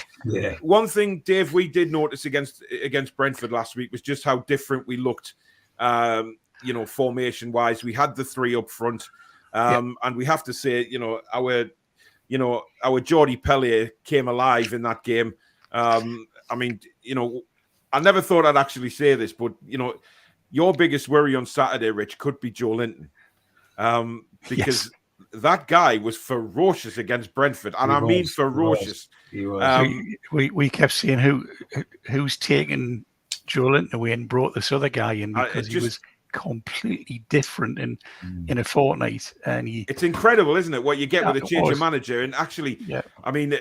one thing, Dave, we did notice against Brentford last week was just how different we looked, formation-wise. We had the three up front, and we have to say, our Jordi Pellier came alive in that game. I never thought I'd actually say this, but, your biggest worry on Saturday, Rich, could be Joe Linton. Because that guy was ferocious against Brentford. And I mean ferocious. He was. We kept saying who's taken Joe Linton away and brought this other guy in because he was completely different in a fortnight. And it's incredible, isn't it, what you get with a change of manager? And actually, I mean,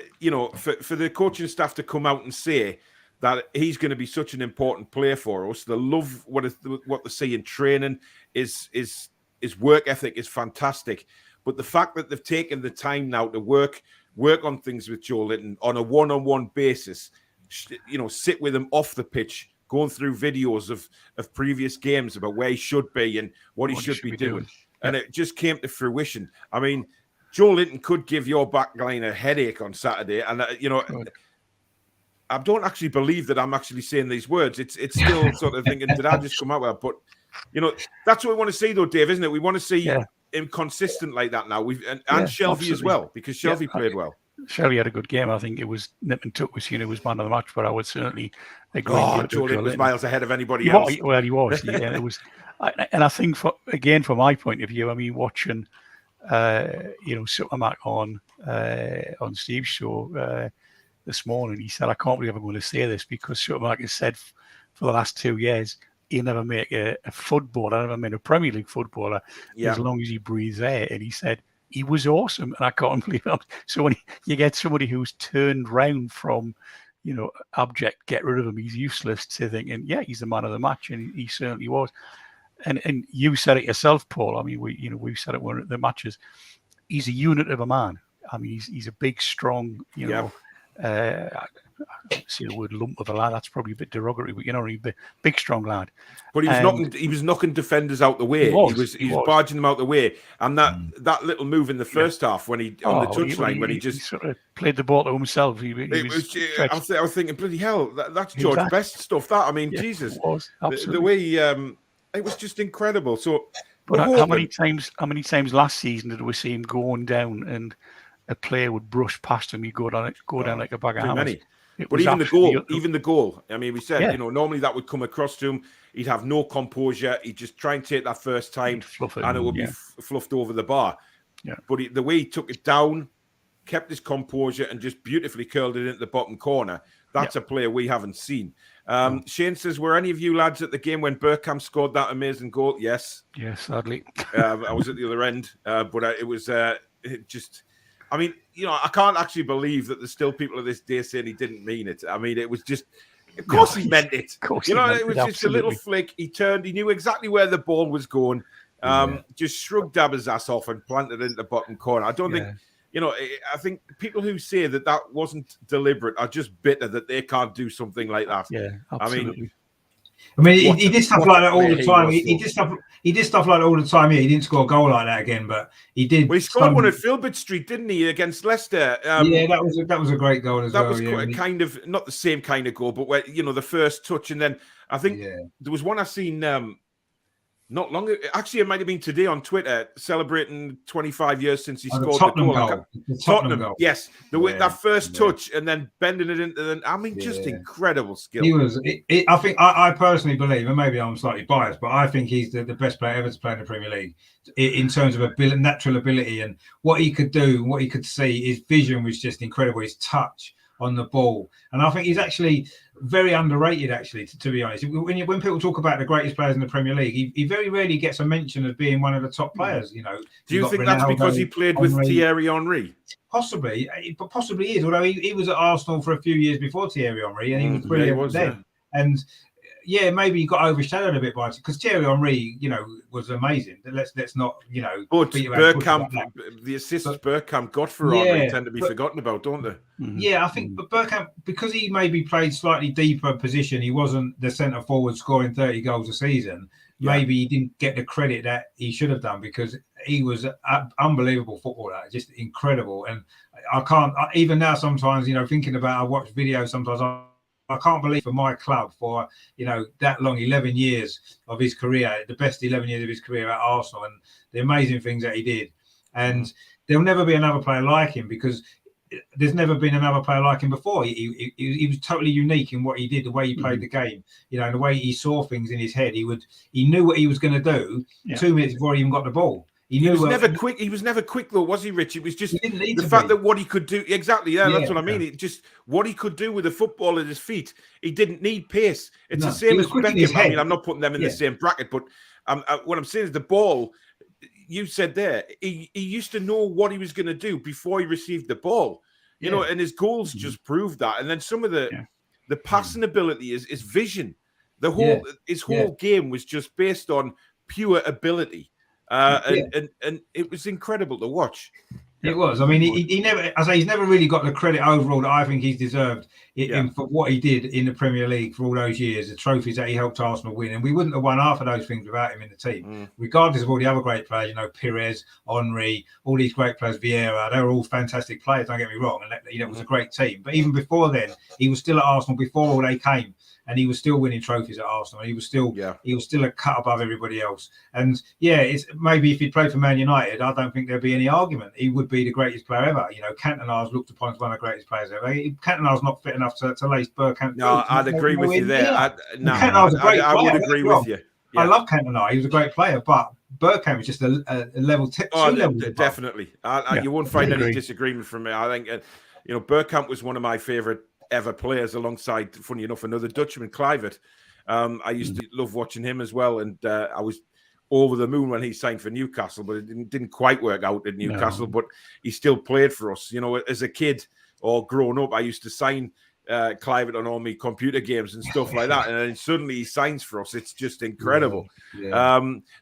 for the coaching staff to come out and say that he's going to be such an important player for us. They love what they see in training. His work ethic is fantastic. But the fact that they've taken the time now to work on things with Joe Linton on a one-on-one basis, sit with him off the pitch, going through videos of previous games about where he should be and what he should be doing. And it just came to fruition. I mean, Joe Linton could give your back line a headache on Saturday. And, I don't actually believe that I'm actually saying these words. It's still sort of thinking, did I just come out with that? But, that's what we want to see, though, Dave, isn't it? We want to see him consistent like that now. And Shelvey as well, because Shelvey played well. Shelvey had a good game. I think it was nip and tuck was man of the match, but I would certainly agree. Joe Linton was miles ahead of anybody else. Well, he was. Yeah, it was. And I think, from my point of view, I mean, watching, Supermac on Steve's show this morning, he said, I can't believe I'm going to say this because Supermac has said for the last 2 years, he'll never make a footballer, never made a Premier League footballer as long as he breathes air. And he said, he was awesome, and I can't believe it. So when you get somebody who's turned round from, abject, get rid of him, he's useless, to thinking, he's the man of the match, and he certainly was. And you said it yourself, Paul. I mean, we've said it one of the matches. He's a unit of a man. I mean, he's a big, strong, I see the word lump of a lad. That's probably a bit derogatory, but he's a big, strong lad. But he was knocking defenders out the way. He was barging them out the way. And that little move in the first half when he on the touchline when he just sort of played the ball to himself. I was thinking, bloody hell, that's George Best stuff. That, I mean, Jesus, it was, the way it was just incredible. So, but how many times last season did we see him going down and a player would brush past him? He'd go down like a bag of hammers. But even the goal. I mean, we said, normally that would come across to him. He'd have no composure. He'd just try and take that first time, and it would be fluffed over the bar. Yeah. But the way he took it down, kept his composure, and just beautifully curled it into the bottom corner. That's a player we haven't seen. Shane says, were any of you lads at the game when Bergkamp scored that amazing goal? Yes. Yes, sadly. I was at the other end, but it was just... I mean, I can't actually believe that there's still people of this day saying he didn't mean it. I mean, it was just, of course he meant it. Of course it was just a little flick. He turned, he knew exactly where the ball was going. Just shrugged Dabber's ass off and planted it in the bottom corner. I don't think, I think people who say that wasn't deliberate are just bitter that they can't do something like that. Yeah, absolutely. I mean, he did stuff like that all the time. He did stuff like that all the time. Yeah, he didn't score a goal like that again, but he did. Well, he scored one at Filbert Street, didn't he, against Leicester? That was a great goal as well. That was quite kind of not the same kind of goal, but where the first touch, and then I think there was one I seen not long ago. Actually, it might have been today on Twitter, celebrating 25 years since he scored the goal. Tottenham goal. Yes, that first touch and then bending it into just incredible skill. He was. I think I personally believe, and maybe I'm slightly biased, but I think he's the best player ever to play in the Premier League in terms of natural ability and what he could do, what he could see. His vision was just incredible. His touch on the ball, and I think he's actually very underrated, actually, to be honest. When people talk about the greatest players in the Premier League, he very rarely gets a mention of being one of the top players. Do you think that's because he played with Thierry Henry? Possibly, but possibly is. Although he was at Arsenal for a few years before Thierry Henry, and he was brilliant then. And yeah, maybe he got overshadowed a bit by it because Thierry Henry, was amazing. Let's not, But beat around the bush Bergkamp, like that. the assists Bergkamp got for Yeah, Henry tend to be forgotten about, don't they? Yeah, I think, but Bergkamp, because he maybe played slightly deeper position, he wasn't the centre forward scoring 30 goals a season. Yeah. Maybe he didn't get the credit that he should have done because he was an unbelievable footballer, just incredible. And I can't, even now, sometimes, thinking about, I watch videos sometimes, I can't believe for my club for, that long, 11 years of his career, the best 11 years of his career at Arsenal and the amazing things that he did. And there'll never be another player like him because there's never been another player like him before. He was totally unique in what he did, the way he played the game, and the way he saw things in his head. He knew what he was going to do 2 minutes before he even got the ball. He was never quick. He was never quick, though, was he, Rich? It was just the fact that what he could do. Exactly, yeah, that's what I mean. It just what he could do with the football at his feet. He didn't need pace. It's the same as Beckham. I mean, I'm not putting them in the same bracket, but what I'm saying is the ball. You said there, he used to know what he was going to do before he received the ball. And his goals just proved that. And then some of the passing ability is vision. His whole game was just based on pure ability. And it was incredible to watch. It was. I mean, he never. I say he's never really got the credit overall that I think he's deserved for what he did in the Premier League for all those years, the trophies that he helped Arsenal win, and we wouldn't have won half of those things without him in the team. Regardless of all the other great players, Pires, Henry, all these great players, Vieira, they were all fantastic players. Don't get me wrong, and it was a great team. But even before then, he was still at Arsenal before all they came. And he was still winning trophies at Arsenal. He was still a cut above everybody else. And it's maybe if he played for Man United, I don't think there'd be any argument. He would be the greatest player ever. Cantona's looked upon as one of the greatest players ever. Cantona's not fit enough to lace Bergkamp. No, I'd agree with you there. I would agree with you. I love Cantona. He was a great player, but Bergkamp was just a level two levels above. Definitely. You won't find any disagreement from me. I think Bergkamp was one of my favourite ever players alongside, funny enough, another Dutchman, Kluivert. I used to love watching him as well, and I was over the moon when he signed for Newcastle, but it didn't quite work out at Newcastle, but he still played for us. As a kid or growing up, I used to sign Kluivert on all my computer games and stuff like that, and then suddenly he signs for us. It's just incredible.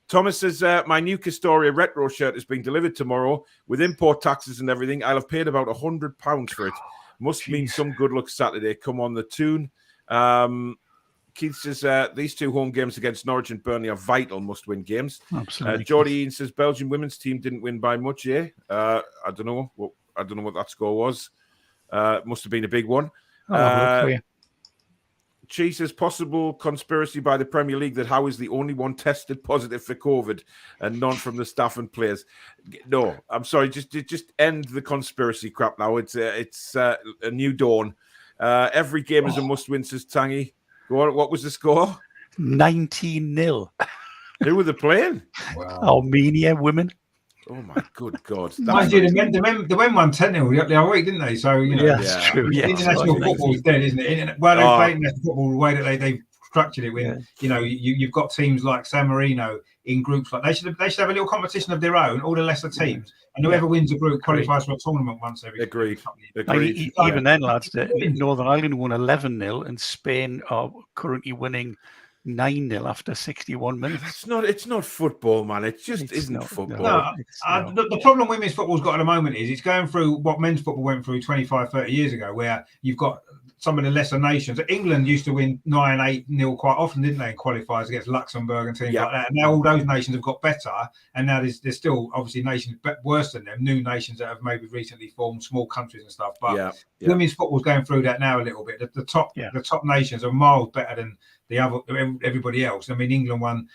Thomas says, my new Castoria retro shirt has been delivered tomorrow with import taxes and everything. I'll have paid about £100 for it. Must mean some good luck Saturday. Come on the Toon. Keith says these two home games against Norwich and Burnley are vital must-win games. Absolutely. Geordie Ian says Belgian women's team didn't win by much. I don't know. I don't know what that score was. Must have been a big one. She says possible conspiracy by the Premier League that Howe is the only one tested positive for COVID and none from the staff and players. No, I'm sorry. Just end the conspiracy crap now. It's a new dawn. Every game is a must-win, says Tangy. What was the score? 19-0. Who were they playing? Wow. Armenia women. Oh my good God! The men won 10-0 the other week, didn't they? So that's true. Yeah, international football is dead, isn't it? Well, they play international football the way that they've structured it. When you've got teams like San Marino in groups like they should have a little competition of their own, all the lesser teams, and whoever wins a group qualifies for a tournament once every. Agreed. Even then, lads, Northern Ireland won 11-0, and Spain are currently winning 9-0 after 61 minutes. It's not football, man. It just isn't football. The problem women's football's got at the moment is it's going through what men's football went through 25, 30 years ago, where you've got some of the lesser nations. England used to win 9-8-0 quite often, didn't they, in qualifiers against Luxembourg and teams like that. And now all those nations have got better, and now there's still obviously nations worse than them, new nations that have maybe recently formed, small countries and stuff. But women's football's going through that now a little bit. The top nations are miles better than the other everybody else. I mean, England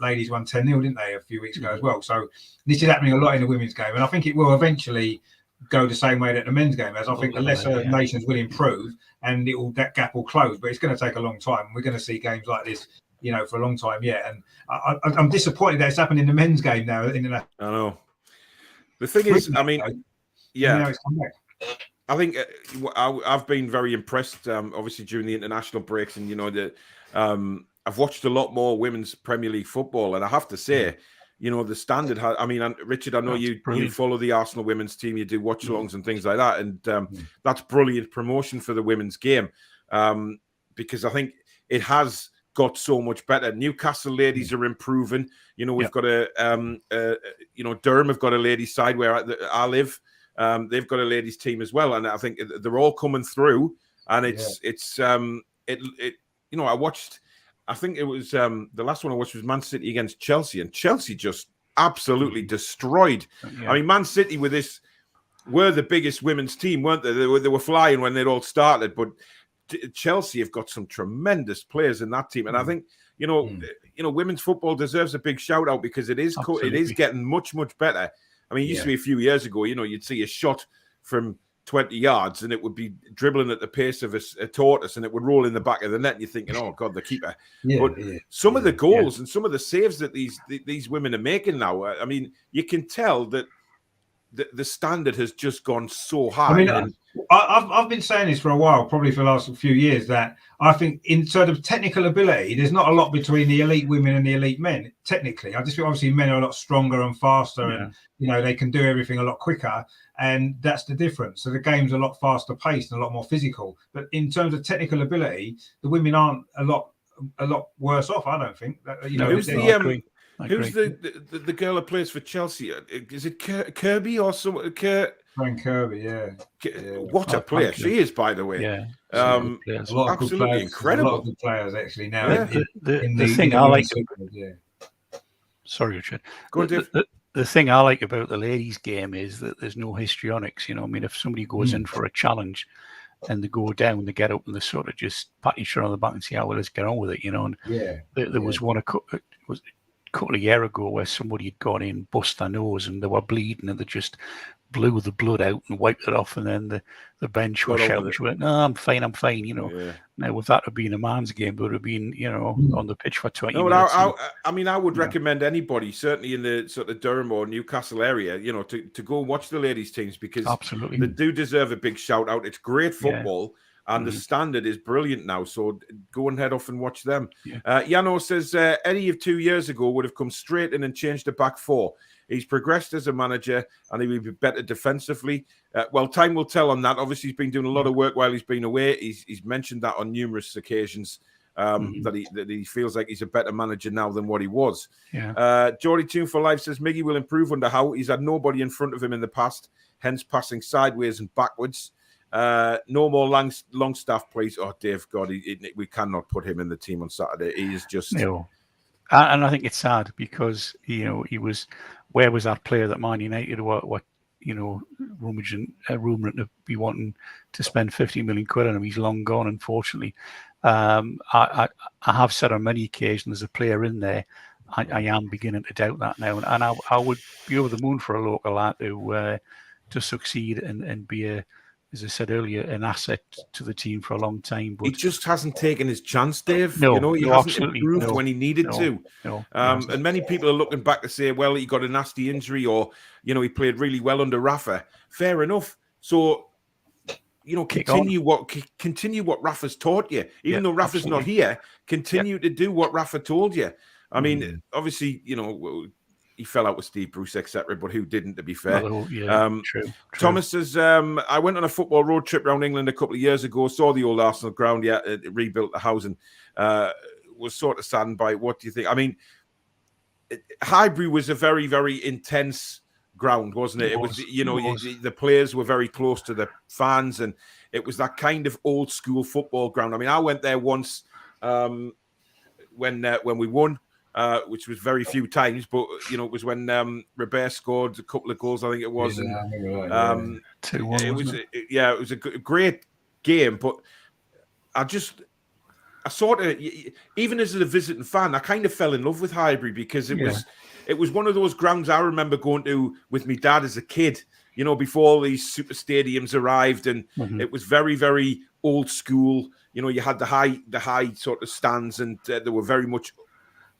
ladies won 10-0, didn't they, a few weeks ago as well? So this is happening a lot in the women's game, and I think it will eventually go the same way that the men's game has. I think the lesser nations will improve, and that gap will close, but it's going to take a long time. We're going to see games like this, for a long time yet. And I'm disappointed that it's happened in the men's game now. I know. The thing is, I mean, I think I've been very impressed, obviously, during the international breaks, and I've watched a lot more women's Premier League football, and I have to say, the standard. Richard, I know you follow the Arsenal women's team, you do watch-alongs and things like that, and that's brilliant promotion for the women's game, because I think it has got so much better. Newcastle ladies are improving. You know, we've got Durham have got a ladies side where I live. They've got a ladies team as well, and I think they're all coming through. And I watched. I think it was the last one I watched was Man City against Chelsea, and Chelsea just absolutely destroyed. I mean, Man City were the biggest women's team, weren't they? They were flying when they'd all started, but Chelsea have got some tremendous players in that team, and I think women's football deserves a big shout out because it is getting much better. I mean, it used to be a few years ago, you'd see a shot from 20 yards and it would be dribbling at the pace of a tortoise and it would roll in the back of the net and you're thinking, oh God, the keeper. Some of the goals and some of the saves that these women are making now, I mean, you can tell that the standard has just gone so high. I mean, I've been saying this for a while, probably for the last few years, that I think in sort of technical ability, there's not a lot between the elite women and the elite men. Technically, I just think obviously men are a lot stronger and faster, and they can do everything a lot quicker, and that's the difference. So the game's a lot faster paced and a lot more physical. But in terms of technical ability, the women aren't a lot worse off. I don't think. Who's the girl that plays for Chelsea? Is it Kirby or someone? Frank Kirby, What a player she is, by the way. Yeah, absolutely incredible. A lot of good players actually now. The thing I like. Sorry, Richard. Go on, Dave. The thing I like about the ladies' game is that there's no histrionics. I mean, if somebody goes in for a challenge and they go down, they get up and they sort of just pat each other on the back and say, "Oh, well, let's get on with it," And there was one a couple of years ago where somebody had gone in, bust their nose, and they were bleeding, and they just blew the blood out and wiped it off, and then the bench was shouting, she went, "No, I'm fine. Now, if that had been a man's game, it would have been, on the pitch for 20 minutes. I would recommend anybody, certainly in the sort of Durham or Newcastle area, to go and watch the ladies' teams because absolutely they do deserve a big shout out. It's great football. And the standard is brilliant now, so go and head off and watch them. Yano says, Eddie of 2 years ago would have come straight in and changed the back four. He's progressed as a manager and he will be better defensively. Well, time will tell on that. Obviously, he's been doing a lot of work while he's been away. He's mentioned that on numerous occasions, that he feels like he's a better manager now than what he was. Geordie Toon for Life says, Miggy will improve under Howe. He's had nobody in front of him in the past, hence passing sideways and backwards. No more Longstaff, please. Oh, Dave, God, we cannot put him in the team on Saturday. He is just no. And I think it's sad because he was. Where was that player that Man United were rumoring to be wanting to spend 50 million quid on him? He's long gone, unfortunately. I have said on many occasions, there's a player in there. I am beginning to doubt that now, and I would be over the moon for a local lad to succeed and be as I said earlier, an asset to the team for a long time. But he just hasn't taken his chance, Dave. No, he hasn't improved when he needed to. And many people are looking back to say, well, he got a nasty injury or, he played really well under Rafa. Fair enough. So, continue what Rafa's taught you. Even though Rafa's not here, continue to do what Rafa told you. I mean, obviously, he fell out with Steve Bruce, etc. But who didn't, to be fair? True. Thomas says, I went on a football road trip around England a couple of years ago, saw the old Arsenal ground, it rebuilt the housing, was sort of saddened by it. What do you think? I mean, Highbury was a very, very intense ground, wasn't it? It was the players were very close to the fans, and it was that kind of old school football ground. I mean, I went there once when we won. Which was very few times, but it was when Robert scored a couple of goals, I think it was. 2-1. It was a great game, but I sort of, even as a visiting fan, I kind of fell in love with Highbury because it was one of those grounds I remember going to with my dad as a kid. Before all these super stadiums arrived, and it was very, very old school. You had the high sort of stands, and they were very much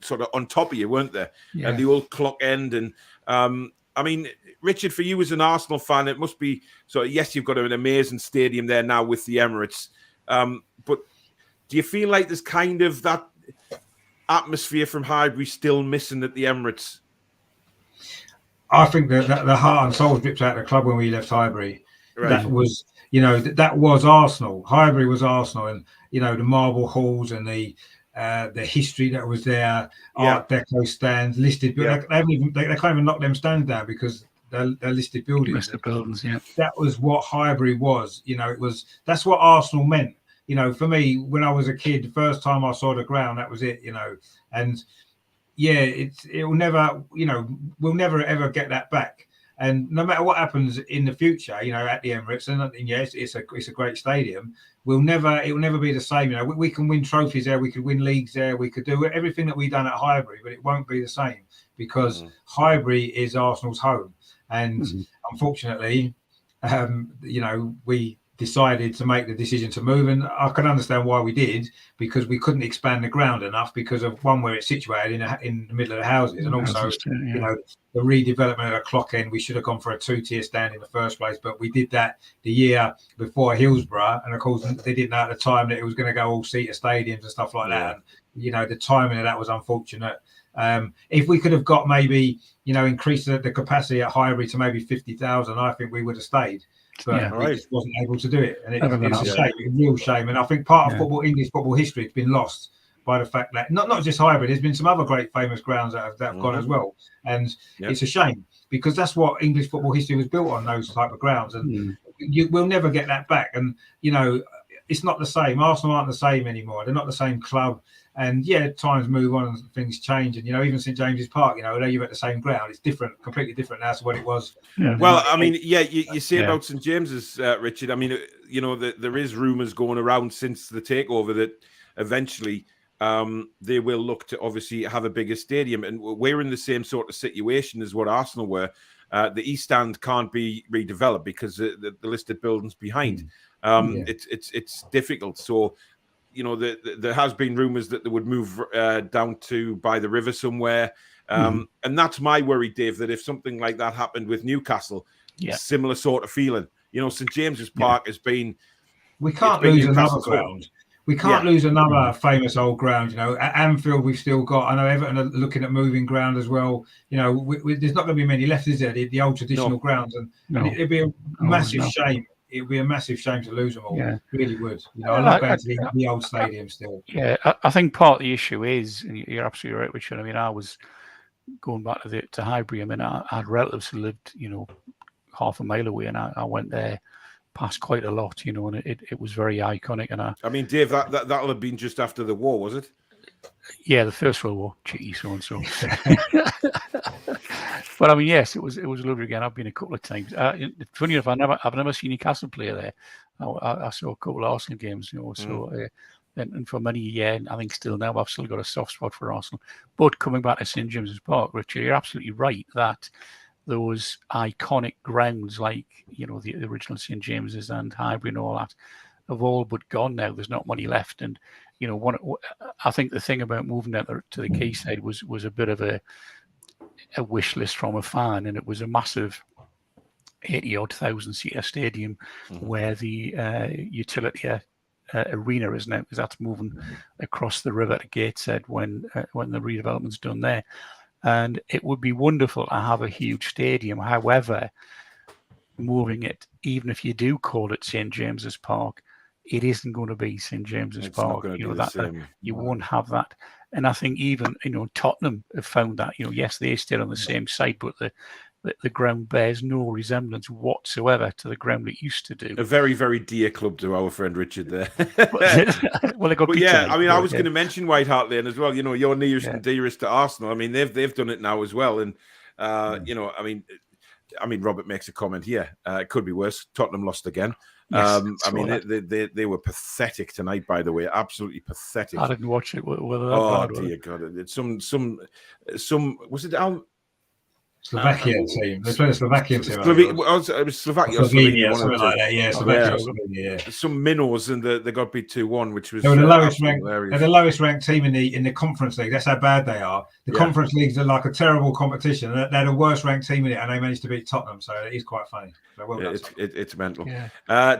sort of on top of you, weren't they? And the old clock end. And I mean, Richard, for you as an Arsenal fan, it must be yes, you've got an amazing stadium there now with the Emirates. But do you feel like there's kind of that atmosphere from Highbury still missing at the Emirates? I think that the heart and soul dipped out of the club when we left Highbury. Right. That was, that was Arsenal. Highbury was Arsenal, and the marble halls and the history that was there, Art Deco stands, listed. They can't even knock them stands down because they're listed buildings. Listed buildings, yeah. That was what Highbury was. That's what Arsenal meant. For me, when I was a kid, the first time I saw the ground, that was it. And we'll never ever get that back. And no matter what happens in the future, at the Emirates, and yes, it's a great stadium. It will never be the same. We can win trophies there, we could win leagues there, we could do everything that we've done at Highbury, but it won't be the same because Highbury is Arsenal's home. And unfortunately, we decided to make the decision to move, and I can understand why we did, because we couldn't expand the ground enough because of where it's situated in the middle of the houses, and also the redevelopment of the clock end. We should have gone for a 2-tier stand in the first place, but we did that the year before Hillsborough, and of course they didn't know at the time that it was going to go all seater stadiums and stuff like that. And, the timing of that was unfortunate. If we could have got maybe increased the capacity at Highbury to maybe 50,000, I think we would have stayed. But we just wasn't able to do it, and it's a shame, a real shame. And I think part of English football history has been lost by the fact that not just Highbury, there's been some other great famous grounds that have gone as well, and it's a shame because that's what English football history was built on, those type of grounds, and we'll never get that back. And it's not the same. Arsenal aren't the same anymore. They're not the same club. And times move on and things change. And even St James's Park, although you're at the same ground, it's different, completely different now to what it was. Well, I mean, you say about St James's, Richard. I mean, there is rumours going around since the takeover that eventually they will look to obviously have a bigger stadium, and we're in the same sort of situation as what Arsenal were. The East Stand can't be redeveloped because the listed buildings behind. It's difficult. So. There has been rumours that they would move down to by the river somewhere. And that's my worry, Dave, that if something like that happened with Newcastle, similar sort of feeling. St James's Park has been... We can't lose another ground. We can't lose another famous old ground. At Anfield, we've still got... I know Everton are looking at moving ground as well. There's not going to be many left, is there? The old traditional grounds. And it'd be a massive shame. It would be a massive shame to lose them all. Yeah. It really would. I love going to the old stadium still. Yeah, I think part of the issue is, and you're absolutely right, Richard. I mean, I was going back to Highbury. I mean, I had relatives who lived, half a mile away, and I went there past quite a lot, and it was very iconic. And I mean, Dave, that'll have been just after the war, was it? Yeah, the First World War. Cheeky so and so. But I mean, yes, it was lovely again. I've been a couple of times. Funny enough, I've never seen Newcastle play there. I saw a couple of Arsenal games, So, and for many years, I think still now, I've still got a soft spot for Arsenal. But coming back to St James's Park, Richard, you're absolutely right that those iconic grounds like the original St James's and Highbury and all that have all but gone now. There's not money left, and I think the thing about moving out to the quayside was a bit of a wish list from a fan, and it was a massive 80-odd thousand seater stadium where the utility arena is now, because that's moving across the river to Gateshead when the redevelopment's done there. And it would be wonderful to have a huge stadium. However, moving it, even if you do call it St James's Park, it isn't going to be St James's Park. You won't have that. And I think even Tottenham have found that. Yes, they stayed on the same site, but the ground bears no resemblance whatsoever to the ground it used to do. A very, very dear club to our friend Richard there. Well, they got I mean, I was going to mention White Hart Lane as well. You're nearest and dearest to Arsenal. I mean, they've done it now as well. And I mean, Robert makes a comment here. It could be worse. Tottenham lost again. Yes, I mean, they were pathetic tonight, by the way. Absolutely pathetic. I didn't watch it. Oh, dear God. It's some was it Slovakian team. They played a Slovakian team. It was Slovakia. Slovenia, something like that. Yeah, Slovakia. Yeah. Some minnows, and they got beat 2-1, which was they were the lowest ranked team in the Conference League. That's how bad they are. The Conference Leagues are like a terrible competition. They're the worst ranked team in it, and they managed to beat Tottenham. So it is quite funny. So it's mental. Yeah.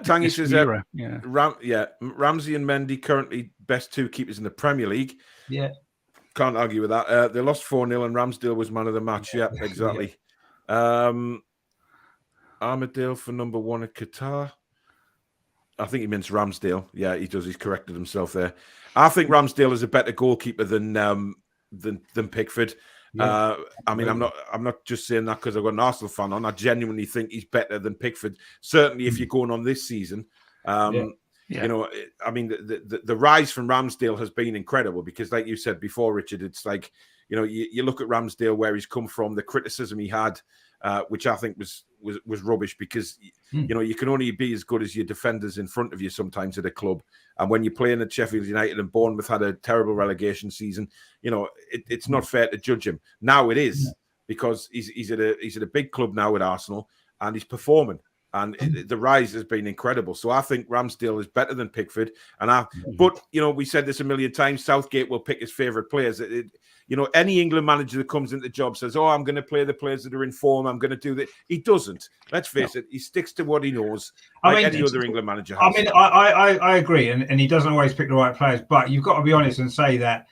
Tangy says, Ramsey and Mendy currently best two keepers in the Premier League. Yeah. Can't argue with that. They lost 4-0 and Ramsdale was man of the match. Yeah, exactly. I Armadale for number 1 at Qatar. I think he means Ramsdale. Yeah, he does. He's corrected himself there. I think Ramsdale is a better goalkeeper than Pickford. Yeah, I mean, I'm not just saying that because I've got an Arsenal fan on. I genuinely think he's better than Pickford. Certainly, if you're going on this season. You know, I mean, the rise from Ramsdale has been incredible because, like you said before, Richard, it's like, you know, you look at Ramsdale, where he's come from, the criticism he had, which I think was rubbish because, you know, you can only be as good as your defenders in front of you sometimes at a club. And when you're playing at Sheffield United and Bournemouth had a terrible relegation season, you know, it's not fair to judge him. Now it is because he's at a big club now at Arsenal and he's performing. And the rise has been incredible. So I think Ramsdale is better than Pickford. But, you know, we said this a million times, Southgate will pick his favourite players. You know, any England manager that comes into the job says, oh, I'm going to play the players that are in form. I'm going to do that. He doesn't. Let's face it. He sticks to what he knows, like any other England manager has. I mean, I agree. And he doesn't always pick the right players. But you've got to be honest and say that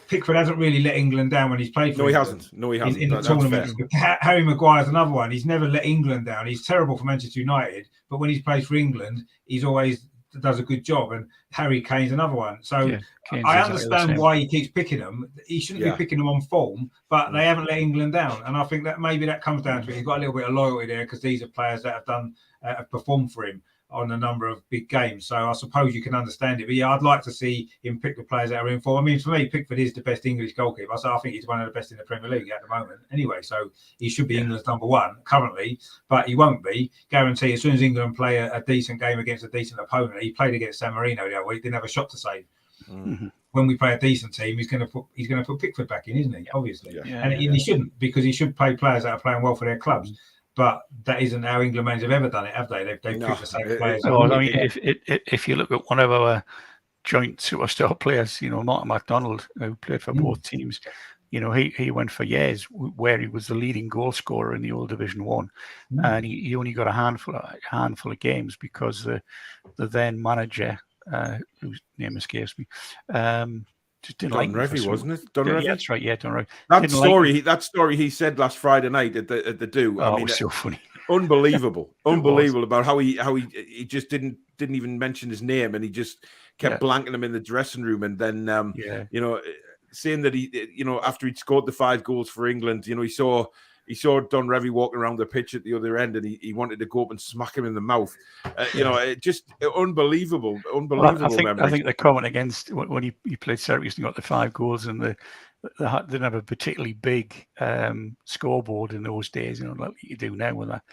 Pickford hasn't really let England down when he's played for England. No, he hasn't. In the tournament. Harry Maguire's another one. He's never let England down. He's terrible for Manchester United, but when he's played for England, he's always does a good job. And Harry Kane's another one. So I understand why he keeps picking them. He shouldn't be picking them on form, but they haven't let England down. And I think that maybe that comes down to it. He's got a little bit of loyalty there because these are players that have performed for him on a number of big games. So I suppose you can understand it. But yeah, I'd like to see him pick the players that are in form. I mean, for me, Pickford is the best English goalkeeper. So I think he's one of the best in the Premier League at the moment. Anyway, so he should be England's number 1 currently, but he won't be. Guarantee as soon as England play a decent game against a decent opponent, he played against San Marino the other week, didn't have a shot to save. When we play a decent team, he's going to put Pickford back in, isn't he? Obviously. And he shouldn't, because he should play players that are playing well for their clubs. But that isn't how England men have ever done it, have they? They've picked the same players. I mean, if you look at one of our joint superstar players, you know, Martin McDonald, who played for both teams, you know, he went for years where he was the leading goal scorer in the old Division 1, and he only got a handful of games because the then manager, whose name escapes me, just didn't like Revy, wasn't it? Revy? Yeah, that's right. Yeah, Don Revy. That story he said last Friday night at the Do. I mean, it was so funny. Unbelievable about how he just didn't even mention his name, and he just kept blanking him in the dressing room, and then you know, saying that he, you know, after he'd scored the 5 goals for England, you know, he saw Don Revy walking around the pitch at the other end, and he wanted to go up and smack him in the mouth. You know, it just unbelievable. Well, I think the comment against when he played Syracuse and got the 5 goals, and they didn't have a particularly big scoreboard in those days, you know, like you do now with that,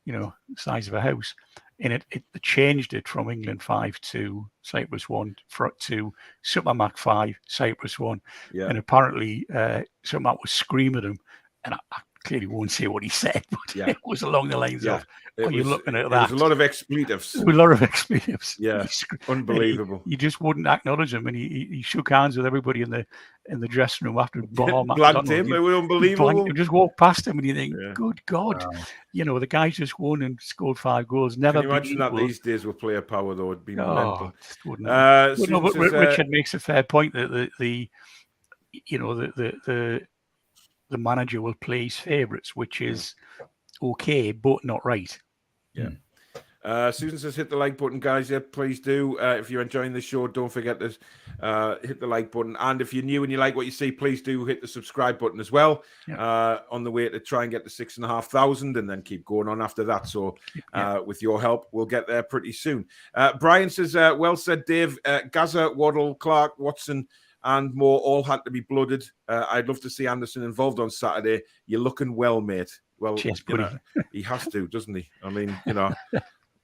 you know, size of a house. And it changed it from England 5 to Cyprus 1 to Supermac 5, Cyprus 1. Yeah. And apparently Supermac was screaming at him, and I clearly won't say what he said, but it was along the lines of, you're looking at that. There's a lot of expletives. A lot of expletives. Yeah, unbelievable. He just wouldn't acknowledge him, and he shook hands with everybody in the dressing room after blanked him. It was unbelievable. You just walk past him and you think, good God, you know, the guy just won and scored 5 goals. Never. Can you imagine that these days with player power, though? It'd be mental. But Richard makes a fair point that the manager will play his favourites, which is okay, but not right. Yeah. Susan says, hit the like button, guys. Yeah, please do. If you're enjoying the show, don't forget to hit the like button. And if you're new and you like what you see, please do hit the subscribe button as well. On the way to try and get to 6,500 and then keep going on after that. So with your help, we'll get there pretty soon. Brian says, well said, Dave. Gaza, Waddle, Clark, Watson, and more all had to be blooded. I'd love to see Anderson involved on Saturday. You're looking well, mate. Well, cheers, you know, he has to, doesn't he? I mean, you know,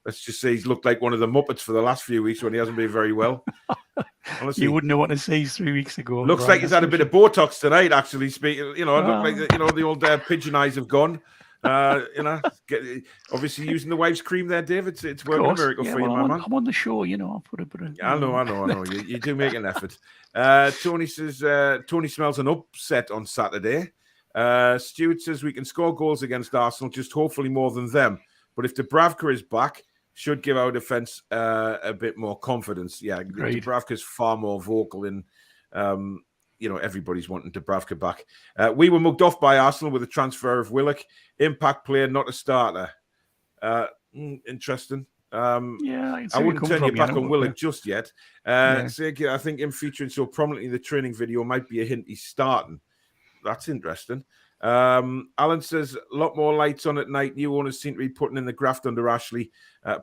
let's just say he's looked like one of the Muppets for the last few weeks when he hasn't been very well. Honestly, you wouldn't know what to say 3 weeks ago. Looks like he's had a bit of Botox tonight, actually. Speaking, you know, it looked like, you know, the old pigeon eyes have gone. You know, obviously using the wife's cream there, David. It's working a miracle for you, my man. I'm on the show, you know. I'll put a bit of. I know. You do make an effort. Tony says Tony smells an upset on Saturday. Stuart says we can score goals against Arsenal, just hopefully more than them. But if Dubravka is back, should give our defence a bit more confidence. Yeah, Dubravka is far more vocal in. You know, everybody's wanting Dubravka back. We were mugged off by Arsenal with the transfer of Willock. Impact player, not a starter. Interesting. Yeah, I wouldn't turn you back on Willock yeah. just yet. Sergio, I think him featuring so prominently in the training video might be a hint he's starting. That's interesting. Alan says a lot more lights on at night. New owners seem to be putting in the graft under Ashley.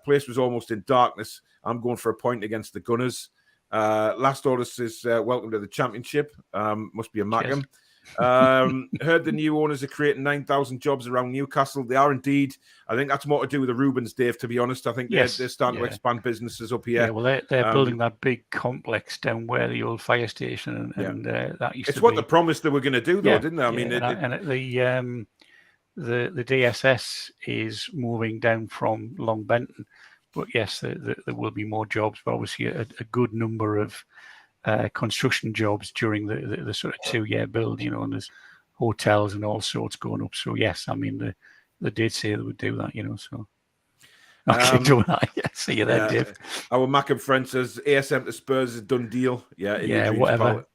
Place was almost in darkness. I'm going for a point against the Gunners. Last order says welcome to the championship. Must be a Mackham. Heard the new owners are creating 9,000 jobs around Newcastle. They are indeed. I think that's more to do with the Rubens, Dave, to be honest. I think they're starting to expand businesses up here. Yeah, well, they're building that big complex down where the old fire station and that used to be. It's what they promised they were going to do, though, didn't they? I mean, the DSS is moving down from Long Benton, but yes, there will be more jobs, but obviously a good number of construction jobs during the sort of 2-year build, and there's hotels and all sorts going up. So yes, I mean they did say they would do that, so. See you there, Dave. Our Mackham friend says ASM to Spurs is a done deal. Whatever.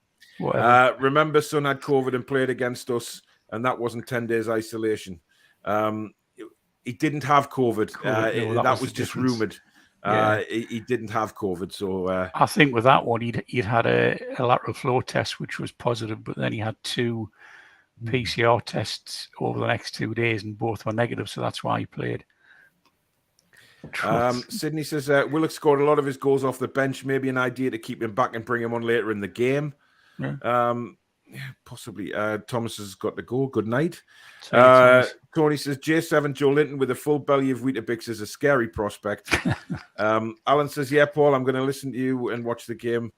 Remember, son had COVID and played against us, and that wasn't 10 days isolation. He didn't have COVID. That was just rumoured. He didn't have COVID, so I think with that one he'd had a lateral flow test which was positive, but then he had 2 PCR tests over the next 2 days and both were negative, so that's why he played. Sydney says Willock scored a lot of his goals off the bench. Maybe an idea to keep him back and bring him on later in the game. Possibly. Thomas has got to go. Good night. Tony says J7 Joe Linton with a full belly of Weetabix is a scary prospect. Alan says, yeah, Paul, I'm going to listen to you and watch the game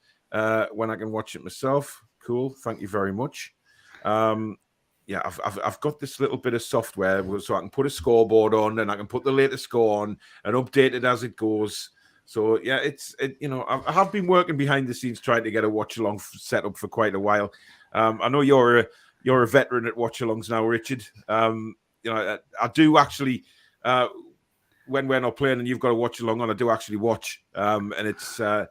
when I can watch it myself. Cool. Thank you very much. I've got this little bit of software so I can put a scoreboard on and I can put the latest score on and update it as it goes. So yeah, I have been working behind the scenes trying to get a watch along set up for quite a while. I know you're a veteran at watch alongs now, Richard. I do actually when we're not playing and you've got a watch along on, I do actually watch. And it's I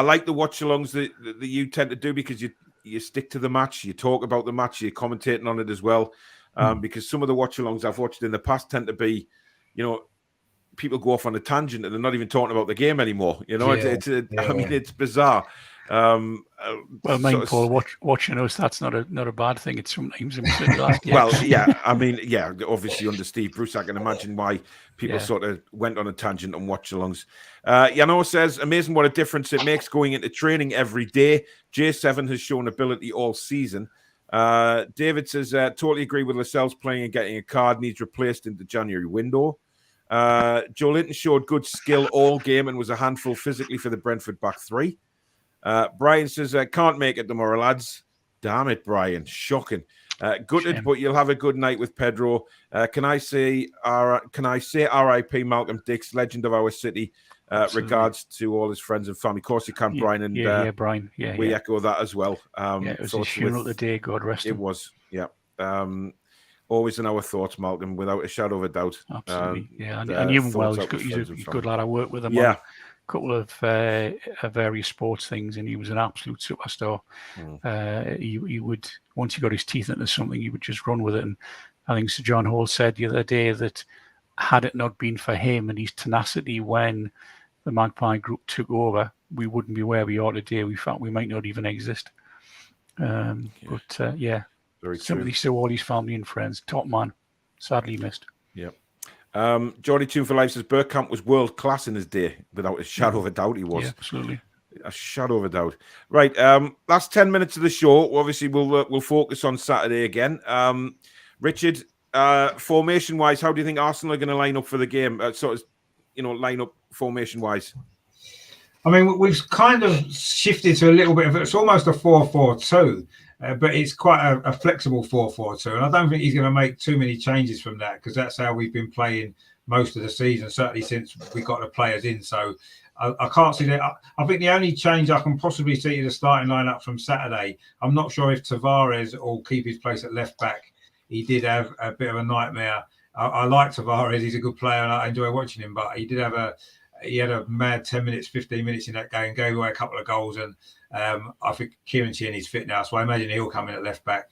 like the watch alongs that you tend to do because you stick to the match, you talk about the match, you're commentating on it as well. Because some of the watch-alongs I've watched in the past tend to be, people go off on a tangent and they're not even talking about the game anymore. I mean, it's bizarre. Paul, watching us, that's not a bad thing. It's sometimes obviously under Steve Bruce, I can imagine why people sort of went on a tangent and watch-alongs. Yano says, amazing what a difference it makes going into training every day. J7 has shown ability all season. David says, totally agree with Lascelles playing and getting a card, needs replaced in the January window. Joe Linton showed good skill all game and was a handful physically for the Brentford back three. Brian says, can't make it tomorrow, lads. Damn it, Brian. Shocking. Gutted, shame. But you'll have a good night with Pedro. Can I say R.I.P. Malcolm Dix, legend of our city. Regards to all his friends and family. Of course, you can, Brian. And Brian. We echo that as well. It was his funeral today. God rest him. It was. Yeah. Always in our thoughts, Malcolm, without a shadow of a doubt. Absolutely. I knew him well. He's a good lad. I worked with him on a couple of various sports things, and he was an absolute superstar. He would, once he got his teeth into something, he would just run with it. And I think Sir John Hall said the other day that had it not been for him and his tenacity when the Magpie Group took over, we wouldn't be where we are today. We thought we might not even exist. Very simply so all his family and friends. Top man, sadly missed. Yep. Johnny Toon for Life says Bergkamp was world class in his day, without a shadow of a doubt. He was. Yeah, absolutely. A shadow of a doubt. Right. Last 10 minutes of the show. Obviously, we'll focus on Saturday again. Richard, formation wise, how do you think Arsenal are going to line up for the game? Line up formation wise. I mean, we've kind of shifted to a little bit of it's almost a 4-4-2. But it's quite a flexible 4-4-2, and I don't think he's going to make too many changes from that because that's how we've been playing most of the season, certainly since we got the players in. So I can't see that. I think the only change I can possibly see is the starting lineup from Saturday. I'm not sure if Tavares will keep his place at left back. He did have a bit of a nightmare. I like Tavares; he's a good player, and I enjoy watching him. But he had a mad 10 minutes, 15 minutes in that game, gave away a couple of goals, and I think Kieran Tierney's fit now, so I imagine he'll come in at left back.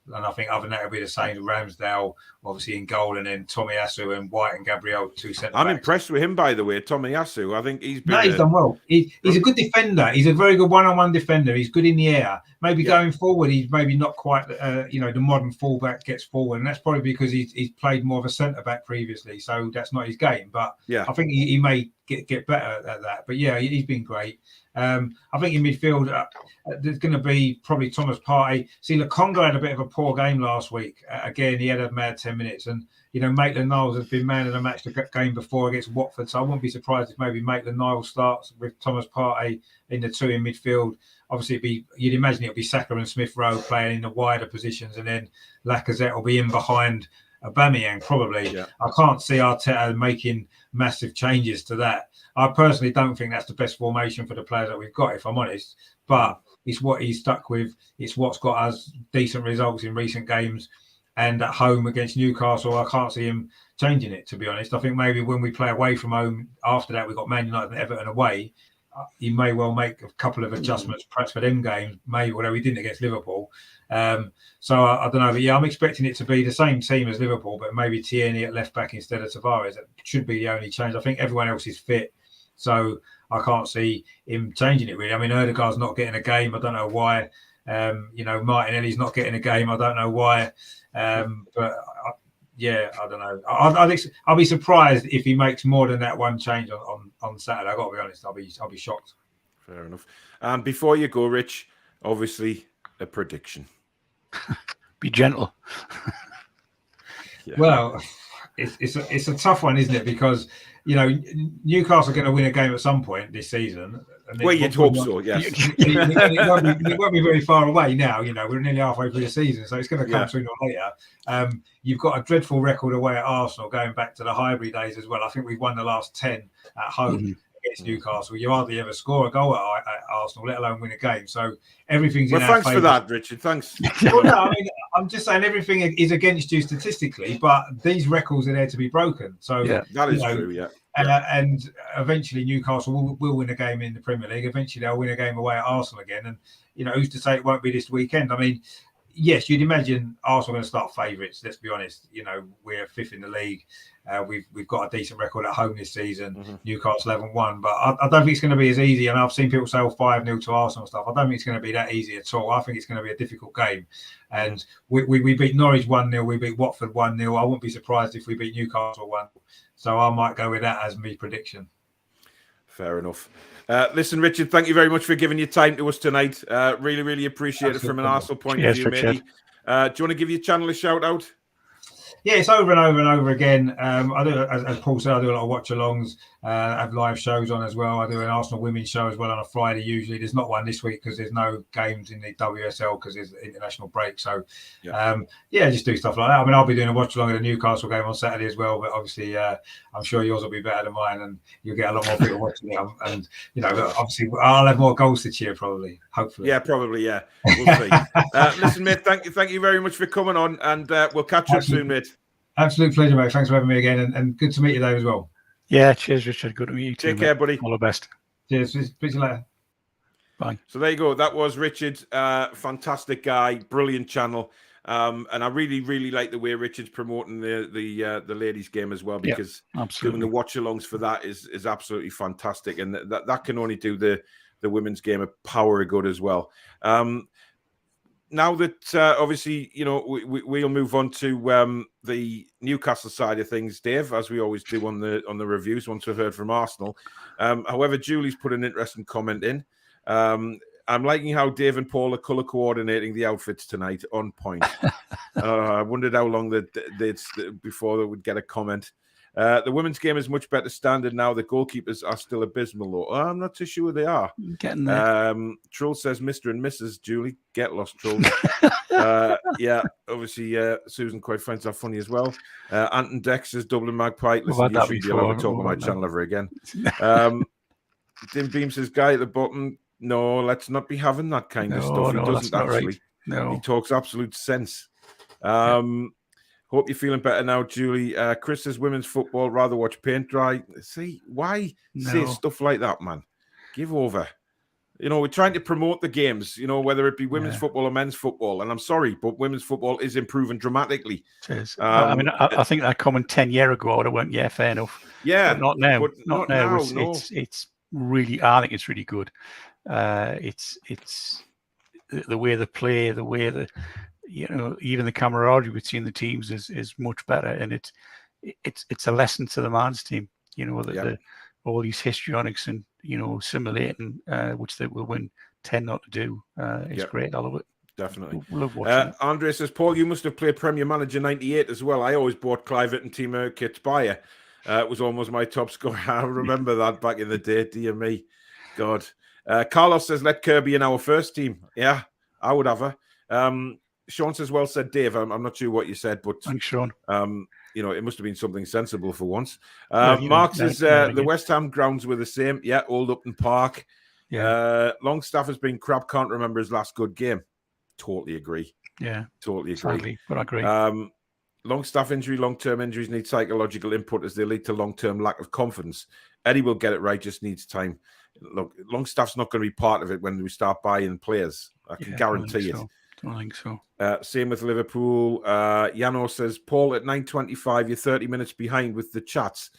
And I think other than that, it'll be the same. Ramsdale, obviously, in goal, and then Tomiyasu and White and Gabriel, 2 centre backs. I'm impressed with him, by the way, Tomiyasu. I think he's been. He's done well. He's a good defender. He's a very good one-on-one defender. He's good in the air. Maybe going forward, he's maybe not quite, the modern fullback gets forward, and that's probably because he's played more of a centre back previously, so that's not his game. But I think he may get better at that. But yeah, he's been great. I think in midfield, there's going to be probably Thomas Partey. See, Lokonga had a bit of a poor game last week. Again, he had a mad 10 minutes. And, Maitland-Niles has been man of the match the game before against Watford. So I wouldn't be surprised if maybe Maitland-Niles starts with Thomas Partey in the 2 in midfield. Obviously, you'd imagine it'll be Saka and Smith-Rowe playing in the wider positions. And then Lacazette will be in behind Aubameyang, probably. Yeah. I can't see Arteta making massive changes to that. I personally don't think that's the best formation for the players that we've got, if I'm honest. But it's what he's stuck with. It's what's got us decent results in recent games. And at home against Newcastle, I can't see him changing it, to be honest. I think maybe when we play away from home, after that, we've got Man United and Everton away. He may well make a couple of adjustments, perhaps for them games, although he didn't against Liverpool. So I don't know. But yeah, I'm expecting it to be the same team as Liverpool, but maybe Tierney at left back instead of Tavares. That should be the only change. I think everyone else is fit. So I can't see him changing it, really. I mean, Ødegaard's not getting a game. I don't know why. Martinelli's not getting a game. I don't know why. I don't know. I'll be surprised if he makes more than that one change on Saturday. I've got to be honest. I'll be shocked. Fair enough. And before you go, Rich, obviously a prediction. Be gentle. Well, it's a tough one, isn't it? Because Newcastle are going to win a game at some point this season. Well, you'd hope so, yes. It won't be very far away now. We're nearly halfway through the season, so it's going to come sooner or later. You've got a dreadful record away at Arsenal, going back to the Highbury days as well. I think we've won the last 10 at home against Newcastle. You hardly ever score a goal at Arsenal, let alone win a game. So everything's in our thanks favour. for that, Richard. Thanks. Well, no, I mean, I'm just saying everything is against you statistically, but these records are there to be broken. So that is true. Yeah. And eventually Newcastle will win a game in the Premier League. Eventually they'll win a game away at Arsenal again. And who's to say it won't be this weekend? I mean, yes, you'd imagine Arsenal are going to start favourites. Let's be honest. We're 5th in the league. We've got a decent record at home this season. Newcastle haven't won, but I don't think it's going to be as easy. And I've seen people say 5-0 to Arsenal and stuff. I don't think it's going to be that easy at all. I think it's going to be a difficult game. And we beat Norwich 1-0. We beat Watford 1-0. I wouldn't be surprised if we beat Newcastle 1-0. So I might go with that as my prediction. Fair enough. Listen, Richard, thank you very much for giving your time to us tonight. Really, really appreciate it from an Arsenal point of view, matey. Do you want to give your channel a shout out? Yeah, it's over and over and over again. I do, as Paul said, I do a lot of watch-alongs. I have live shows on as well. I do an Arsenal women's show as well on a Friday usually. There's not one this week because there's no games in the WSL because there's international break. So, just do stuff like that. I mean, I'll be doing a watch-along at the Newcastle game on Saturday as well. But obviously, I'm sure yours will be better than mine and you'll get a lot more people watching it. And, obviously, I'll have more goals to cheer probably, hopefully. Yeah, probably, yeah. We'll see. Listen, mate, thank you very much for coming on and we'll catch up soon, mate. Absolute pleasure, mate. Thanks for having me again and good to meet you, Dave, as well. Yeah, cheers, Richard. Good to meet you too. Take care, buddy. All the best. Cheers. Speak to you later. Bye. So there you go. That was Richard. Fantastic guy. Brilliant channel. And I really, really like the way Richard's promoting the ladies' game as well, because doing the watch-alongs for that is absolutely fantastic. And that can only do the women's game a power of good as well. Now that obviously, we'll move on to the Newcastle side of things, Dave, as we always do on the reviews once we've heard from Arsenal. However, Julie's put an interesting comment in. I'm liking how Dave and Paul are colour coordinating the outfits tonight. On point. I wondered how long before they would get a comment. The women's game is much better standard now. The goalkeepers are still abysmal, though. I'm not too sure they are. Getting there. Troll says Mr. and Mrs. Julie. Get lost, Troll. Obviously, Susan quite finds that funny as well. Anton Dex says Dublin Magpie. Listen, you shouldn't be allowed to talk on my channel ever again. Dim Beam says, guy at the bottom, no, let's not be having that kind of stuff. He doesn't actually. Right. No. He talks absolute sense. Hope you're feeling better now, Julie. Chris says women's football, rather watch paint dry. See, why say stuff like that, man? Give over. You know, we're trying to promote the games, you know, whether it be women's Yeah. football or men's football. And I'm sorry, but women's football is improving dramatically. It is. I mean, I think that comment 10 years ago, I would have went, yeah, fair enough. Yeah, but not now. but Not not now. now, no. It's really. I think it's really good. It's the way they play, the way that, you know, even the camaraderie between the teams is much better, and it's a lesson to the men's team. You know that all these histrionics and, you know, simulating, which they will win, tend not to do. It's great. I love it. Definitely. Love watching it. Andre says, Paul, you must have played Premier Manager 98 as well. I always bought Clivett and Timo Kitsbayer. It was almost my top scorer. I remember that back in the day. Dear me. God. Carlos says, let Kirby in our first team. Yeah, I would have her. Sean says, well said, Dave. I'm not sure what you said, but Thanks, Sean. you know, it must have been something sensible for once. Yeah, Mark says the West Ham grounds were the same. Yeah, Old Upton Park. Yeah. Longstaff has been crap. Can't remember his last good game. Totally agree. Yeah. Totally agree. Sadly, but I agree. Long-staff injury, long-term injuries need psychological input as they lead to long-term lack of confidence. Eddie will get it right, just needs time. Look, Longstaff's not going to be part of it when we start buying players. I can guarantee it. Don't think so. Same with Liverpool. Yano says, Paul, at 9:25, you're 30 minutes behind with the chats